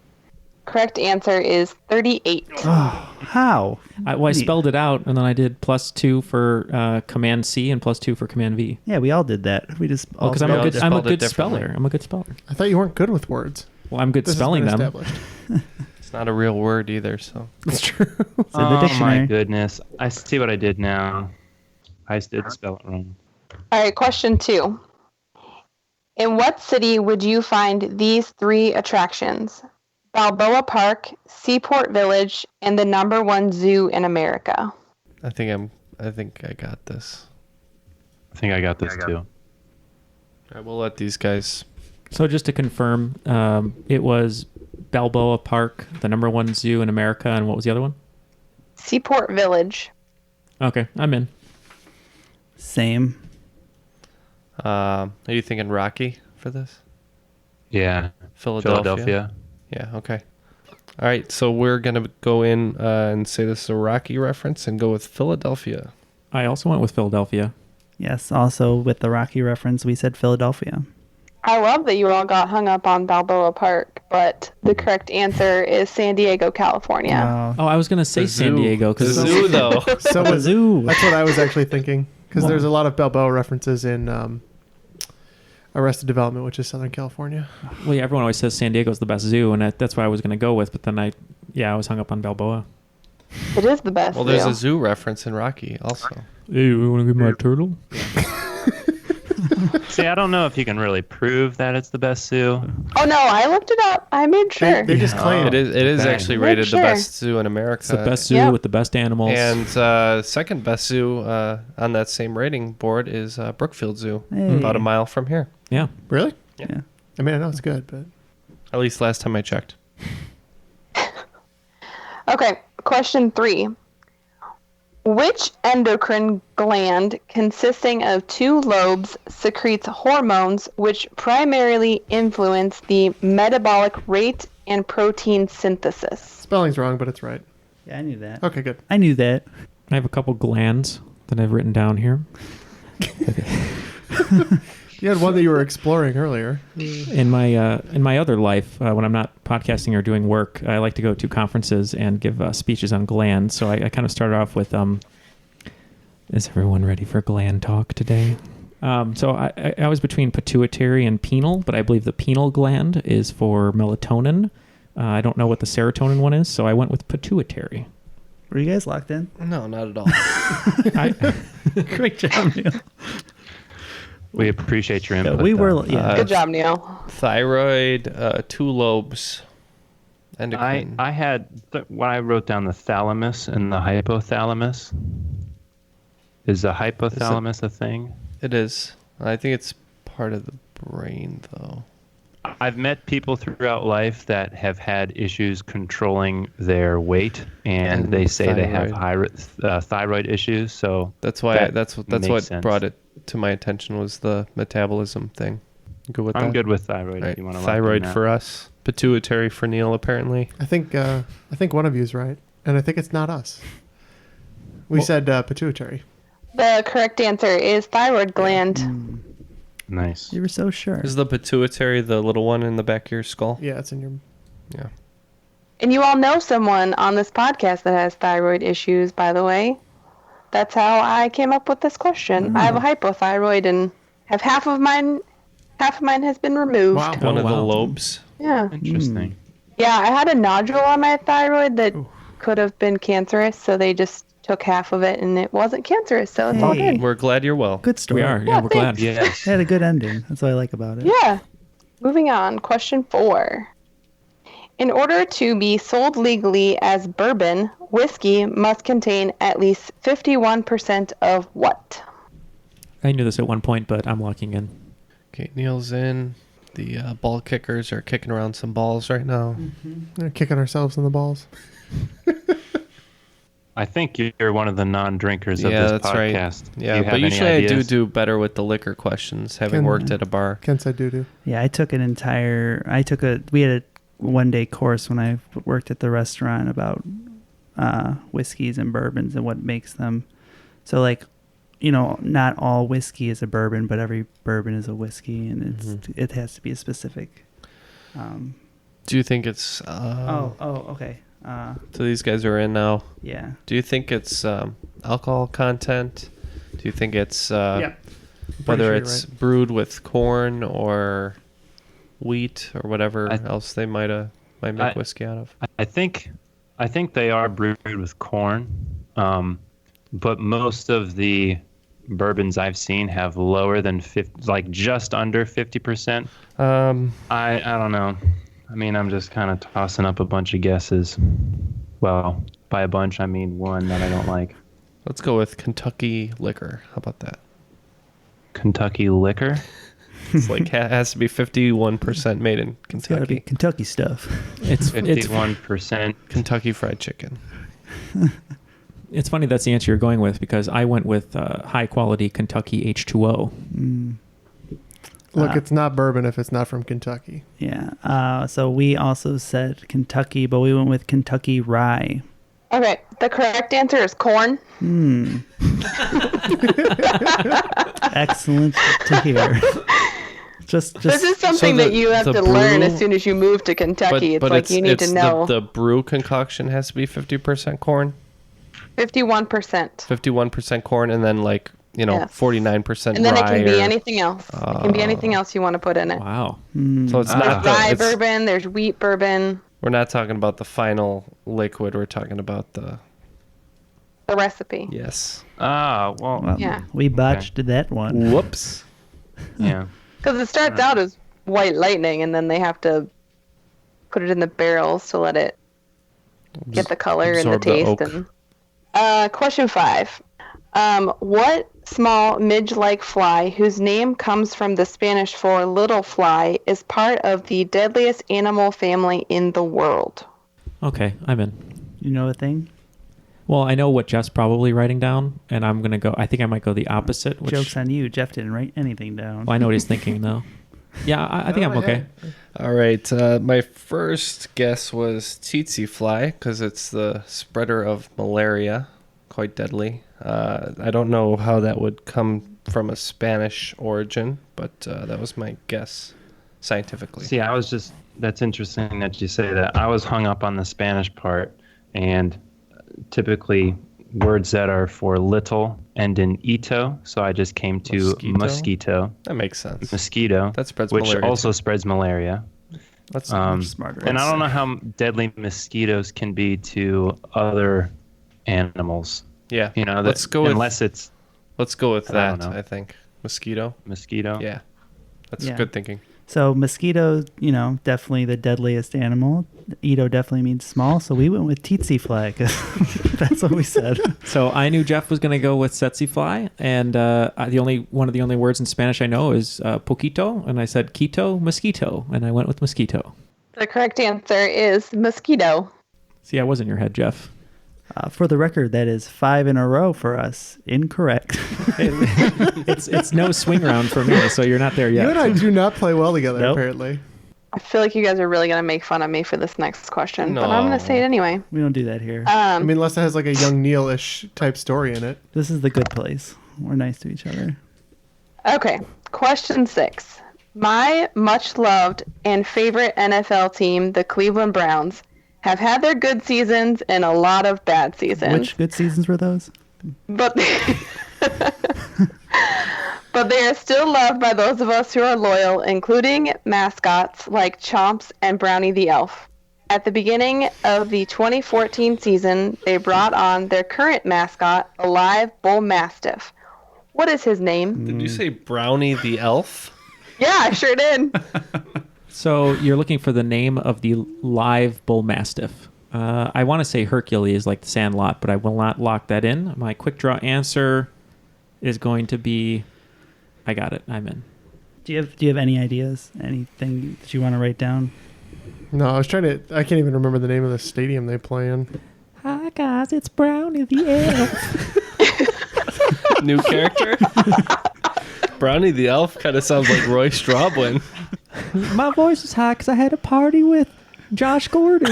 Correct answer is 38. Oh, how? I spelled it out, and then I did +2 for Command C and +2 for Command V. Yeah, we all did that. We just because I'm a good speller. I'm a good speller. I thought you weren't good with words. Well, I'm good This has spelling been them. established. It's not a real word either, so. That's true. It's in the dictionary. My goodness. I see what I did now. I did spell it wrong. All right, question 2. In what city would you find these 3 attractions? Balboa Park, Seaport Village, and the #1 zoo in America. I think I got this. I think I got this too. All right, we'll let these guys. So just to confirm, it was Balboa Park, the #1 zoo in America, and what was the other one? Seaport Village. Okay, I'm in. Same. Are you thinking Rocky for this? Yeah. Philadelphia. Yeah, okay. All right, so we're going to go in and say this is a Rocky reference and go with Philadelphia. I also went with Philadelphia. Yes, also with the Rocky reference, we said Philadelphia. I love that you all got hung up on Balboa Park, but the correct answer is San Diego, California. Oh, I was going to say The San zoo. Diego. The zoo, though. So The zoo. That's what I was actually thinking. Because there's a lot of Balboa references in Arrested Development, which is Southern California. Well, yeah, everyone always says San Diego's the best zoo, and that's what I was going to go with. But then I was hung up on Balboa. It is the best. Well, there's zoo. a zoo reference in Rocky also. Hey, you want to get my turtle? See, I don't know if you can really prove that it's the best zoo. Oh no, I looked it up. I made sure. They just claim It is okay. actually rated Sure. the best zoo in America. It's the best zoo Yep. with the best animals. And second best zoo on that same rating board is Brookfield Zoo, Hey. about a mile from here. yeah. Really? Yeah. I mean, I know it's good, but At least last time I checked. Okay, question 3. Which endocrine gland consisting of 2 lobes secretes hormones which primarily influence the metabolic rate and protein synthesis? spelling's wrong, but it's right. Yeah, I knew that. Okay, good. I knew that. I have a couple glands that I've written down here. You had one that you were exploring earlier. In my other life, when I'm not podcasting or doing work, I like to go to conferences and give speeches on glands. So I kind of started off with, is everyone ready for gland talk today? So I was between pituitary and pineal, but I believe the pineal gland is for melatonin. I don't know what the serotonin one is, so I went with pituitary. Were you guys locked in? No, not at all. Great job, Neal. We appreciate your input. We were, though. yeah. Good job, Neal. Thyroid, 2 lobes. Endocrine. I had when I wrote down the thalamus and the hypothalamus. Is the hypothalamus a thing? It is. I think it's part of the brain, though. I've met people throughout life that have had issues controlling their weight, and they say they have thyroid issues. So that's why that's what sense. brought it to my attention was the metabolism thing. You good with that? I'm good with thyroid. Right. If you want to Thyroid for us, pituitary for Neal, apparently. I think one of you is right, and I think it's not us. We said pituitary. The correct answer is thyroid gland. Nice. You were so sure. Is the pituitary the little one in the back of your skull? Yeah, it's in your... Yeah. And you all know someone on this podcast that has thyroid issues, by the way. That's how I came up with this question. I have a hypothyroid and have half of mine has been removed. Wow. One of the lobes. Yeah. Interesting. Yeah, I had a nodule on my thyroid that could have been cancerous, so they just took half of it and it wasn't cancerous, so it's all good. We're glad you're well. Good story. We are. Yeah, we're glad. Yes. It had a good ending. That's what I like about it. Yeah. Moving on. Question 4. In order to be sold legally as bourbon, whiskey must contain at least 51% of what? I knew this at one point, but I'm locking in. Okay, Neal's in. The ball kickers are kicking around some balls right now. We're kicking ourselves in the balls. I think you're one of the non-drinkers of this that's podcast. right. Yeah, but usually I do better with the liquor questions, having worked at a bar. Ken said doo-doo. Yeah, we had a one-day course when I worked at the restaurant about whiskeys and bourbons and what makes them. So, like, you know, not all whiskey is a bourbon, but every bourbon is a whiskey, and it has to be a specific. Do you think it's... okay. So these guys are in now. Yeah. Do you think it's alcohol content? Do you think it's whether it's brewed with corn or wheat or whatever else they might make whiskey out of? I think they are brewed with corn, but most of the bourbons I've seen have lower than 50, like just under 50%. I don't know. I mean, I'm just kind of tossing up a bunch of guesses. Well, by a bunch, I mean one that I don't like. Let's go with Kentucky liquor. How about that? Kentucky liquor? It's like has to be 51% made in Kentucky. It's got to be Kentucky stuff. It's 51% Kentucky Fried Chicken. It's funny that's the answer you're going with, because I went with high quality Kentucky H2O. Look, it's not bourbon if it's not from Kentucky. Yeah. So we also said Kentucky, but we went with Kentucky Rye. Okay, the correct answer is corn. Excellent to hear. Just this is something that you have to learn as soon as you move to Kentucky. It's like you need to know. The brew concoction has to be 50% corn. 51%. 51% corn, and then 49% rye. And then it can be anything else. It can be anything else you want to put in it. Wow. So it's not There's rye bourbon. There's wheat bourbon. We're not talking about the final liquid. We're talking about the recipe. Yes. Well, yeah. We botched that one. Whoops. Yeah. Because it starts out as white lightning, and then they have to put it in the barrels to let it get the color and the taste. Question 5. What small midge-like fly, whose name comes from the Spanish for little fly, is part of the deadliest animal family in the world? Okay, I'm in. You know a thing? Well, I know what Jeff's probably writing down, and I'm going to go... I think I might go the opposite. Joke's on you. Jeff didn't write anything down. Well, I know what he's thinking, though. Yeah, I think I'm okay. All right. My first guess was tsetse fly, because it's the spreader of malaria. Quite deadly. I don't know how that would come from a Spanish origin, but that was my guess scientifically. See, that's interesting that you say that. I was hung up on the Spanish part, and typically words that are for little end in ito, so I just came to mosquito. That makes sense. Mosquito. That spreads which malaria. Which also spreads malaria. That's much smarter. And I don't know how deadly mosquitoes can be to other animals. Yeah. Let's go with that, I think. Mosquito. Yeah. That's good thinking. So mosquito, definitely the deadliest animal. Ito definitely means small, so we went with tsetse fly, because that's what we said. So I knew Jeff was going to go with tsetse fly, and one of the only words in Spanish I know is poquito, and I said quito, mosquito, and I went with mosquito. The correct answer is mosquito. See, I was in your head, Jeff. For the record, that is 5 in a row for us. Incorrect. It's no swing round for me, so you're not there yet. You and I do not play well together, apparently. I feel like you guys are really going to make fun of me for this next question, but I'm going to say it anyway. We don't do that here. I mean, unless it has like a young Neal-ish type story in it. This is the good place. We're nice to each other. Okay, question 6. My much-loved and favorite NFL team, the Cleveland Browns, have had their good seasons and a lot of bad seasons. Which good seasons were those? But but they are still loved by those of us who are loyal, including mascots like Chomps and Brownie the Elf. At the beginning of the 2014 season, they brought on their current mascot, a live bull mastiff. What is his name? Did you say Brownie the Elf? Yeah, I sure did. So you're looking for the name of the live bull mastiff. I want to say Hercules, like the Sandlot, but I will not lock that in. My quick draw answer is going to be... I got it. I'm in. Do you have any ideas? Anything that you want to write down? No, I can't even remember the name of the stadium they play in. Hi guys, it's Brownie the Elf. New character? Brownie the Elf kind of sounds like Roy Strobwin. My voice is high because I had a party with Josh Gordon.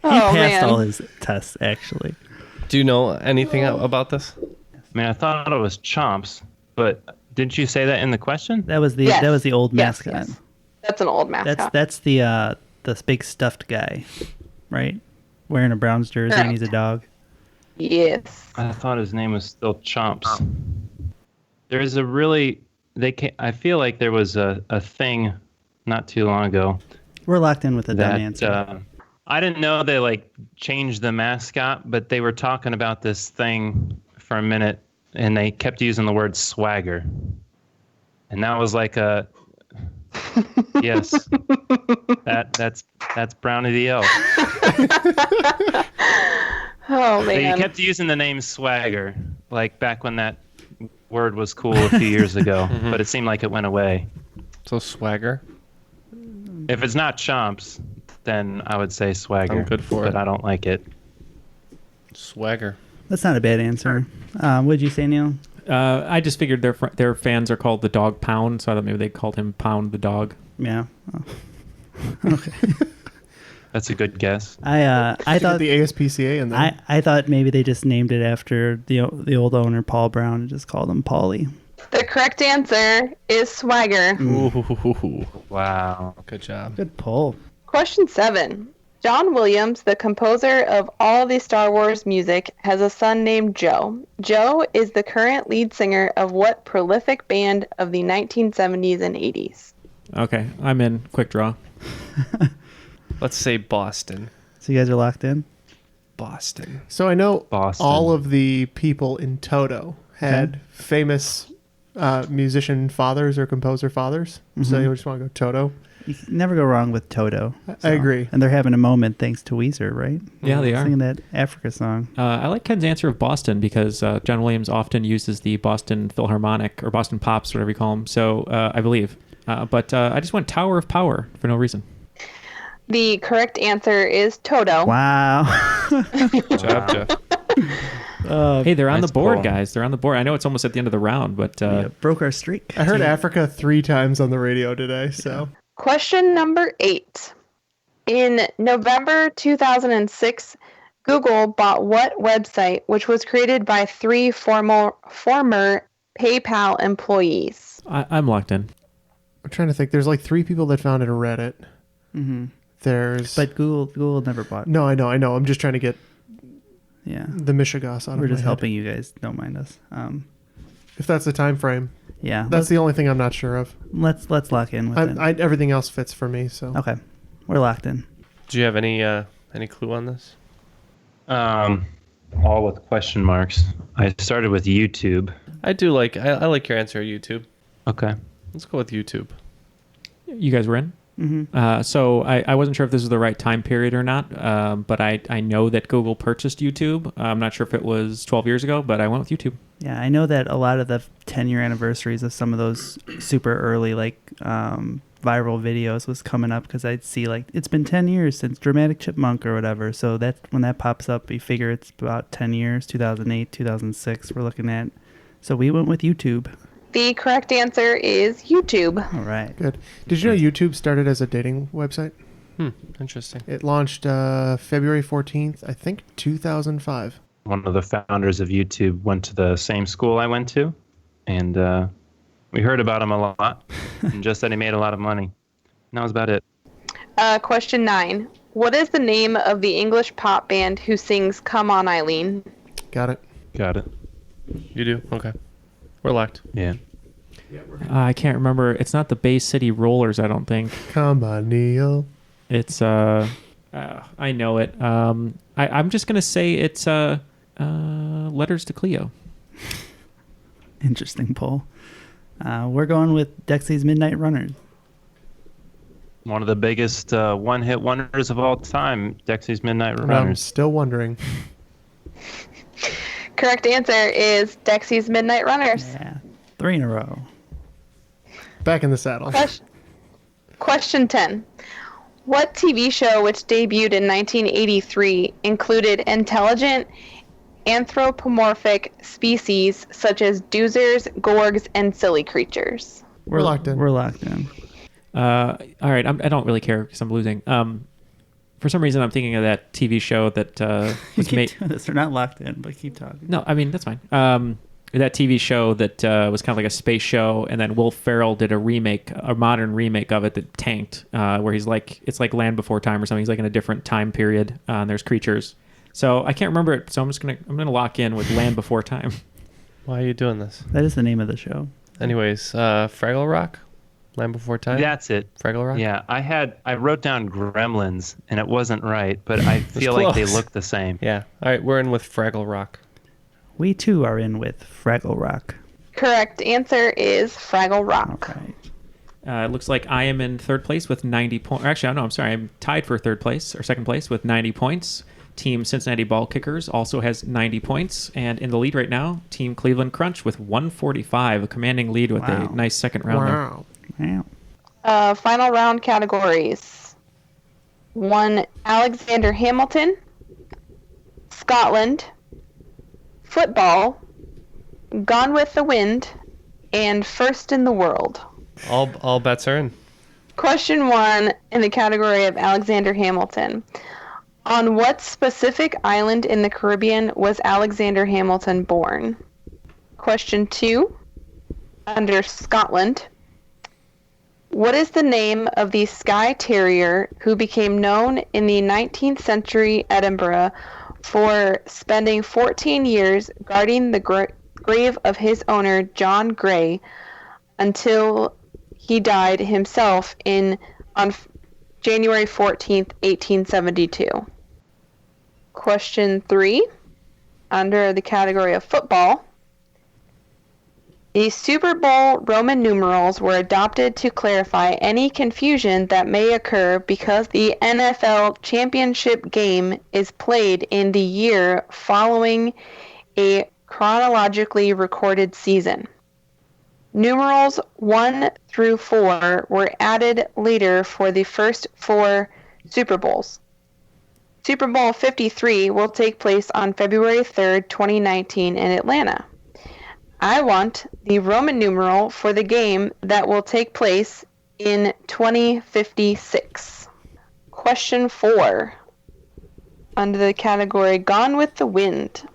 He passed all his tests, actually. Do you know anything about this? I mean, I thought it was Chomps, but didn't you say that in the question? That was the old mascot. Yes. That's an old mascot. That's the big stuffed guy, right? Wearing a Browns jersey and he's a dog. Yes. I thought his name was still Chomps. There's a really I feel like there was a thing not too long ago. We're locked in with a dumb answer. I didn't know they like changed the mascot, but they were talking about this thing for a minute, and they kept using the word swagger, and that was like a yes. That's Brownie the Elf. Oh man! They kept using the name swagger, like back when that word was cool a few years ago, but it seemed like it went away. So swagger. If it's not Chomps, then I would say swagger. I'm good for it. But I don't like it. Swagger. That's not a bad answer. What did you say, Neal? I just figured their fans are called the Dog Pound, so I thought maybe they called him Pound the Dog. Yeah. Oh. Okay. That's a good guess. I thought the ASPCA in there. I thought maybe they just named it after the old owner, Paul Brown, and just called him Paulie. The correct answer is swagger. Ooh. Wow. Good job. Good pull. Question 7. John Williams, the composer of all the Star Wars music, has a son named Joe. Joe is the current lead singer of what prolific band of the 1970s and 80s? Okay, I'm in. Quick draw. Let's say Boston. So you guys are locked in? Boston. So I know Boston. all of the people in Toto had famous musician fathers or composer fathers. So you just want to go Toto. You can never go wrong with Toto. I agree. And they're having a moment thanks to Weezer, right? Yeah, they are. Singing that Africa song. I like Ken's answer of Boston because John Williams often uses the Boston Philharmonic or Boston Pops, whatever you call them. So I believe. But I just went Tower of Power for no reason. The correct answer is Toto. Wow. Good job, Jeff. Hey, they're on nice the board, call. guys. They're on the board. I know it's almost at the end of the round, but broke our streak. I heard Africa 3 times on the radio today. So Question number 8. In November 2006, Google bought what website, which was created by 3 former PayPal employees? I'm locked in. I'm trying to think. There's like 3 people that founded Reddit. Mm-hmm. There's But Google never bought. No, I know. I'm just trying to get the Michigas out of my We're just head. helping you guys. Don't mind us. If that's the time frame. Yeah. That's the only thing I'm not sure of. Let's lock in with it. Everything else fits for me. So Okay. We're locked in. Do you have any clue on this? All with question marks. I started with YouTube. I do like I like your answer, YouTube. Okay. Let's go with YouTube. You guys were in? Mm-hmm. So I wasn't sure if this was the right time period or not, but I know that Google purchased YouTube. I'm not sure if it was 12 years ago, but I went with YouTube. Yeah, I know that a lot of the 10-year anniversaries of some of those super early viral videos was coming up because I'd see it's been 10 years since Dramatic Chipmunk or whatever. So that when that pops up, you figure it's about 10 years, 2008, 2006. We're looking at So we went with YouTube. The correct answer is YouTube. All right. Good. Did you know YouTube started as a dating website? Interesting. It launched February 14th, I think 2005. One of the founders of YouTube went to the same school I went to, and we heard about him a lot, and just that he made a lot of money. And that was about it. Question 9. What is the name of the English pop band who sings Come On Eileen? Got it. Got it. You do? Okay. We're locked. Yeah. I can't remember. It's not the Bay City Rollers, I don't think. Come on, Neal. It's I know it. I'm just gonna say it's Letters to Cleo. Interesting poll. We're going with Dexy's Midnight Runners. One of the biggest one-hit wonders of all time, Dexy's Midnight I'm Runners. still wondering. Correct answer is Dexy's Midnight Runners. Yeah. 3 in a row. Back in the saddle. Question 10. What TV show, which debuted in 1983, included intelligent anthropomorphic species such as doozers, gorgs, and silly creatures? We're locked in. We're locked in. All right. I don't really care because I'm losing. For some reason, I'm thinking of that TV show that was made. Doing this. We're not locked in, but keep talking. No, I mean that's fine. That TV show that was kind of like a space show, and then Will Ferrell did a modern remake of it that tanked, where he's like, it's like Land Before Time or something. He's like in a different time period, and there's creatures. So I can't remember it, so I'm gonna lock in with Land Before Time. Why are you doing this? That is the name of the show. Anyways, Fraggle Rock, Land Before Time. That's it. Fraggle Rock. Yeah, I wrote down Gremlins, and it wasn't right, but I feel like they look the same. Yeah. All right, we're in with Fraggle Rock. We too are in with Fraggle Rock. Correct answer is Fraggle Rock. Okay. It looks like I am in third place with 90 points. Actually, no, I'm sorry. I'm tied for third place or second place with 90 points. Team Cincinnati Ball Kickers also has 90 points. And in the lead right now, Team Cleveland Crunch with 145, a commanding lead with a nice second round there. Wow. Final round categories. 1, Alexander Hamilton, Scotland, football, Gone with the Wind, and First in the World. All bets are in. Question 1 in the category of Alexander Hamilton. On what specific island in the Caribbean was Alexander Hamilton born? Question 2, under Scotland. What is the name of the Skye Terrier who became known in the 19th century Edinburgh for spending 14 years guarding the grave of his owner, John Gray, until he died himself on January 14th, 1872? Question 3, under the category of football. The Super Bowl Roman numerals were adopted to clarify any confusion that may occur because the NFL championship game is played in the year following a chronologically recorded season. Numerals 1 through 4 were added later for the first 4 Super Bowls. Super Bowl 53 will take place on February 3rd, 2019 in Atlanta. I want the Roman numeral for the game that will take place in 2056. Question 4, under the category Gone with the Wind.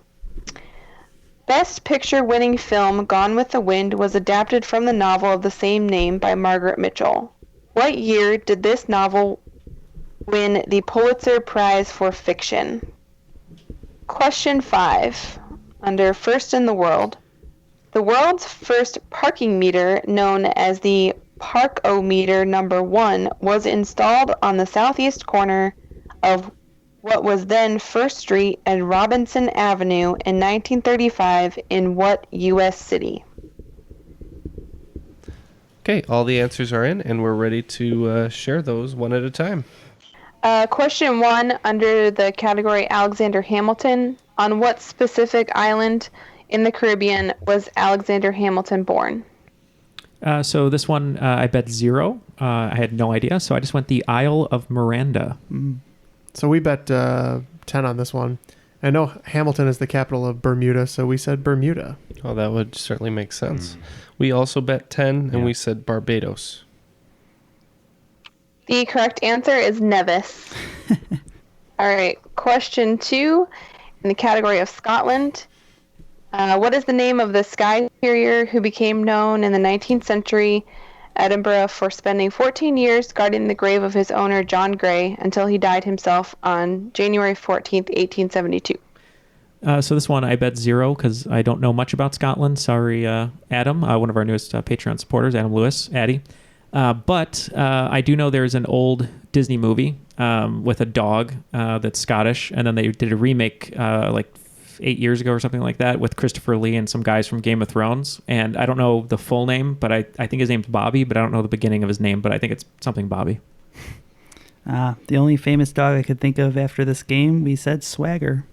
Best Picture winning film Gone with the Wind was adapted from the novel of the same name by Margaret Mitchell. What year did this novel win the Pulitzer Prize for Fiction? Question 5, under First in the World. The world's first parking meter, known as the Park-O-Meter number 1, was installed on the southeast corner of what was then First Street and Robinson Avenue in 1935 in what U.S. city? Okay, all the answers are in, and we're ready to share those one at a time. Question 1, under the category Alexander Hamilton. On what specific island in the Caribbean was Alexander Hamilton born? So this one, I bet 0. I had no idea, so I just went the Isle of Miranda. So we bet 10 on this one. I know Hamilton is the capital of Bermuda, so we said Bermuda. Oh, that would certainly make sense. We also bet 10, and we said Barbados. The correct answer is Nevis. All right, question 2 in the category of Scotland. What is the name of the sky carrier who became known in the 19th century Edinburgh for spending 14 years guarding the grave of his owner, John Gray, until he died himself on January 14th, 1872? So this one I bet 0 because I don't know much about Scotland. Sorry, Adam, one of our newest Patreon supporters, Adam Lewis, Addy. But I do know there's an old Disney movie with a dog that's Scottish, and then they did a remake like 8 years ago or something like that with Christopher Lee and some guys from Game of Thrones. And I don't know the full name, but I think his name's Bobby, but I don't know the beginning of his name, but I think it's something Bobby. The only famous dog I could think of after this game, we said Swagger.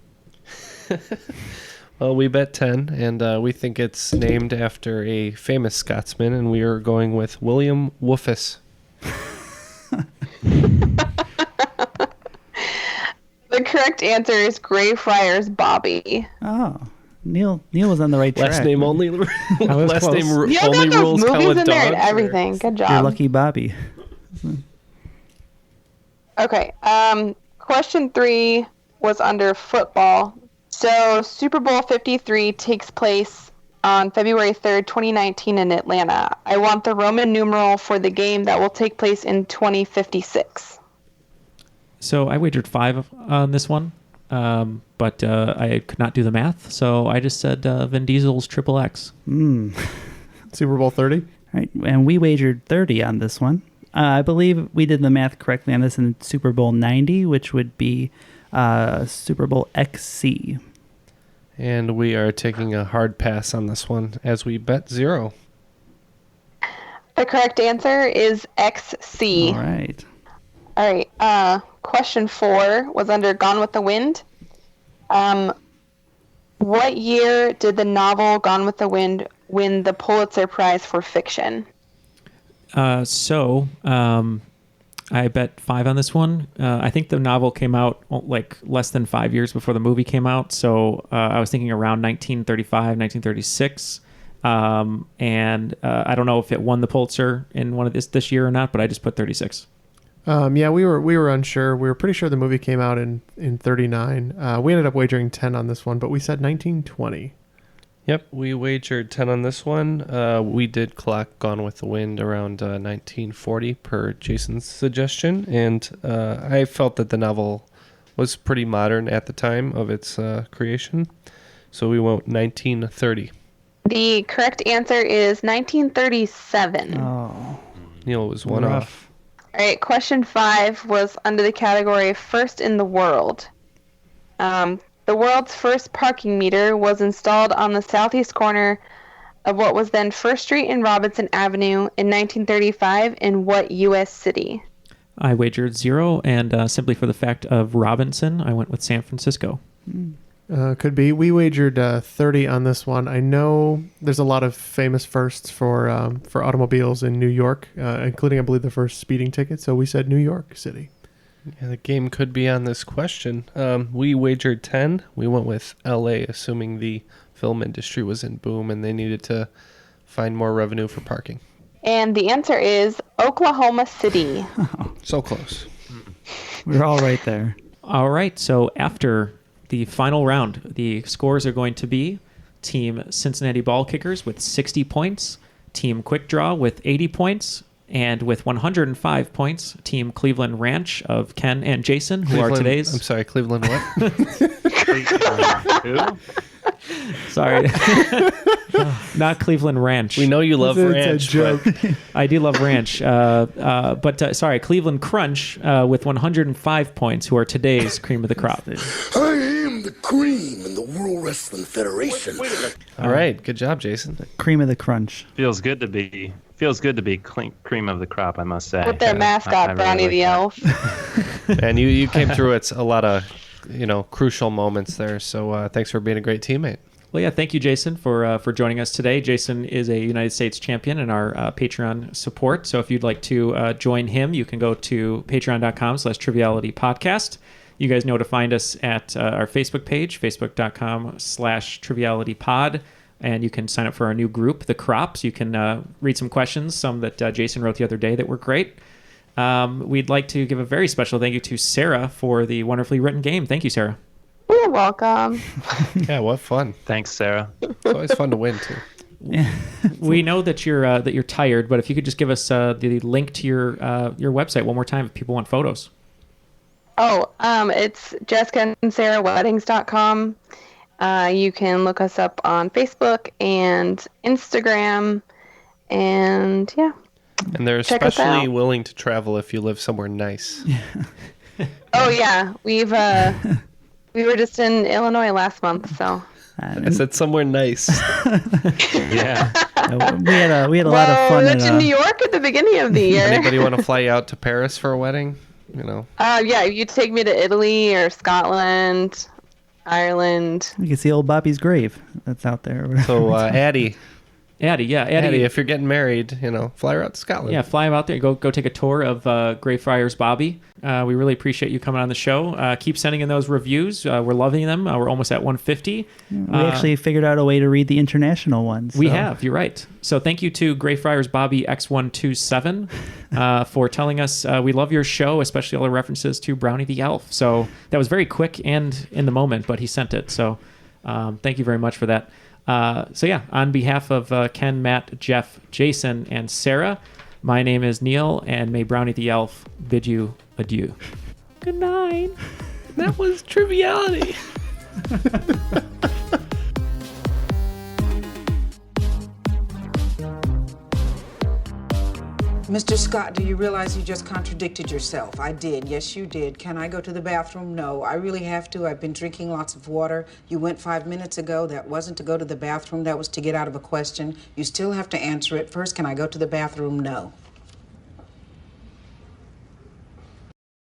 Well, we bet 10, and we think it's named after a famous Scotsman, and we are going with William Woofus. The correct answer is Greyfriars Bobby. Oh, Neal was on the right track. Last name only. Last name Neal only got those rules movies count in there and dogs. everything. Good job. You're lucky, Bobby. Okay. Question 3 was under football. So Super Bowl 53 takes place on February 3rd, 2019 in Atlanta. I want the Roman numeral for the game that will take place in 2056. So I wagered 5 on this one, but I could not do the math, so I just said Vin Diesel's Triple X. Super Bowl 30? All right, and we wagered 30 on this one. I believe we did the math correctly on this in Super Bowl 90, which would be Super Bowl XC. And we are taking a hard pass on this one as we bet 0. The correct answer is XC. All right. All right. Question 4 was under Gone with the Wind. What year did the novel Gone with the Wind win the Pulitzer Prize for fiction? I bet 5 on this one. I think the novel came out like less than 5 years before the movie came out. So I was thinking around 1935, 1936. And I don't know if it won the Pulitzer in one of this year or not, but I just put 36. Yeah, we were unsure. We were pretty sure the movie came out in 39. We ended up wagering 10 on this one, but we said 1920. Yep, we wagered 10 on this one. We did clock Gone with the Wind around 1940 per Jason's suggestion, and I felt that the novel was pretty modern at the time of its creation, so we went 1930. The correct answer is 1937. Oh. Neal was one off. All right, question 5 was under the category First in the World. The world's first parking meter was installed on the southeast corner of what was then First Street and Robinson Avenue in 1935 in what U.S. city? I wagered 0, and simply for the fact of Robinson, I went with San Francisco. Could be. We wagered 30 on this one. I know there's a lot of famous firsts for automobiles in New York, including, I believe, the first speeding ticket. So we said New York City. Yeah, the game could be on this question. We wagered 10. We went with L.A., assuming the film industry was in boom and they needed to find more revenue for parking. And the answer is Oklahoma City. So close. We're all right there. All right, so after the final round, the scores are going to be Team Cincinnati Ball Kickers with 60 points, Team Quick Draw with 80 points, and with 105 points, Team Cleveland Ranch of Ken and Jason, who are today's... I'm sorry, Cleveland what? Who? Sorry. Not Cleveland Ranch. We know you love ranch. It's a joke. I do love ranch. But sorry, Cleveland Crunch with 105 points, who are today's cream of the crop. I am the cream in the World Wrestling Federation. All right, good job, Jason. Cream of the crunch. Feels good to be cream of the crop, I must say. With their mascot, I Brownie really the like Elf. And you came through at a lot of crucial moments there. So thanks for being a great teammate. Well, yeah, thank you, Jason, for joining us today. Jason is a United States champion in our Patreon support. So if you'd like to join him, you can go to patreon.com/trivialitypodcast. You guys know to find us at our Facebook page, facebook.com/trivialitypod. And you can sign up for our new group, The Crops. You can read some questions, some that Jason wrote the other day that were great. We'd like to give a very special thank you to Sarah for the wonderfully written game. Thank you, Sarah. You're welcome. Yeah, what fun. Thanks, Sarah. It's always fun to win, too. We know that you're tired, but if you could just give us the link to your website one more time if people want photos. Oh, it's jessicaandsarahweddings.com. You can look us up on Facebook and Instagram, and yeah. And they're Check us especially out. willing to travel if you live somewhere nice. Oh yeah, we were just in Illinois last month, so. I said somewhere nice. Yeah. We had a lot of fun. We went to New York at the beginning of the year. Anybody want to fly you out to Paris for a wedding? You know. Yeah, you take me to Italy or Scotland, Ireland. You can see old Bobby's grave that's out there. So Addie, Addie, if you're getting married, fly her out to Scotland. Yeah, fly him out there. Go take a tour of Greyfriars Bobby. We really appreciate you coming on the show. Keep sending in those reviews. We're loving them. We're almost at 150. We actually figured out a way to read the international ones. We have. You're right. So thank you to Greyfriars Bobby X127 for telling us we love your show, especially all the references to Brownie the Elf. So that was very quick and in the moment, but he sent it. So thank you very much for that. On behalf of Ken, Matt, Jeff, Jason, and Sarah, my name is Neal, and may Brownie the Elf bid you adieu. Good night. That was Triviality. Mr. Scott, do you realize you just contradicted yourself? I did. Yes, you did. Can I go to the bathroom? No, I really have to. I've been drinking lots of water. You went 5 minutes ago. That wasn't to go to the bathroom. That was to get out of a question. You still have to answer it. First, can I go to the bathroom? No.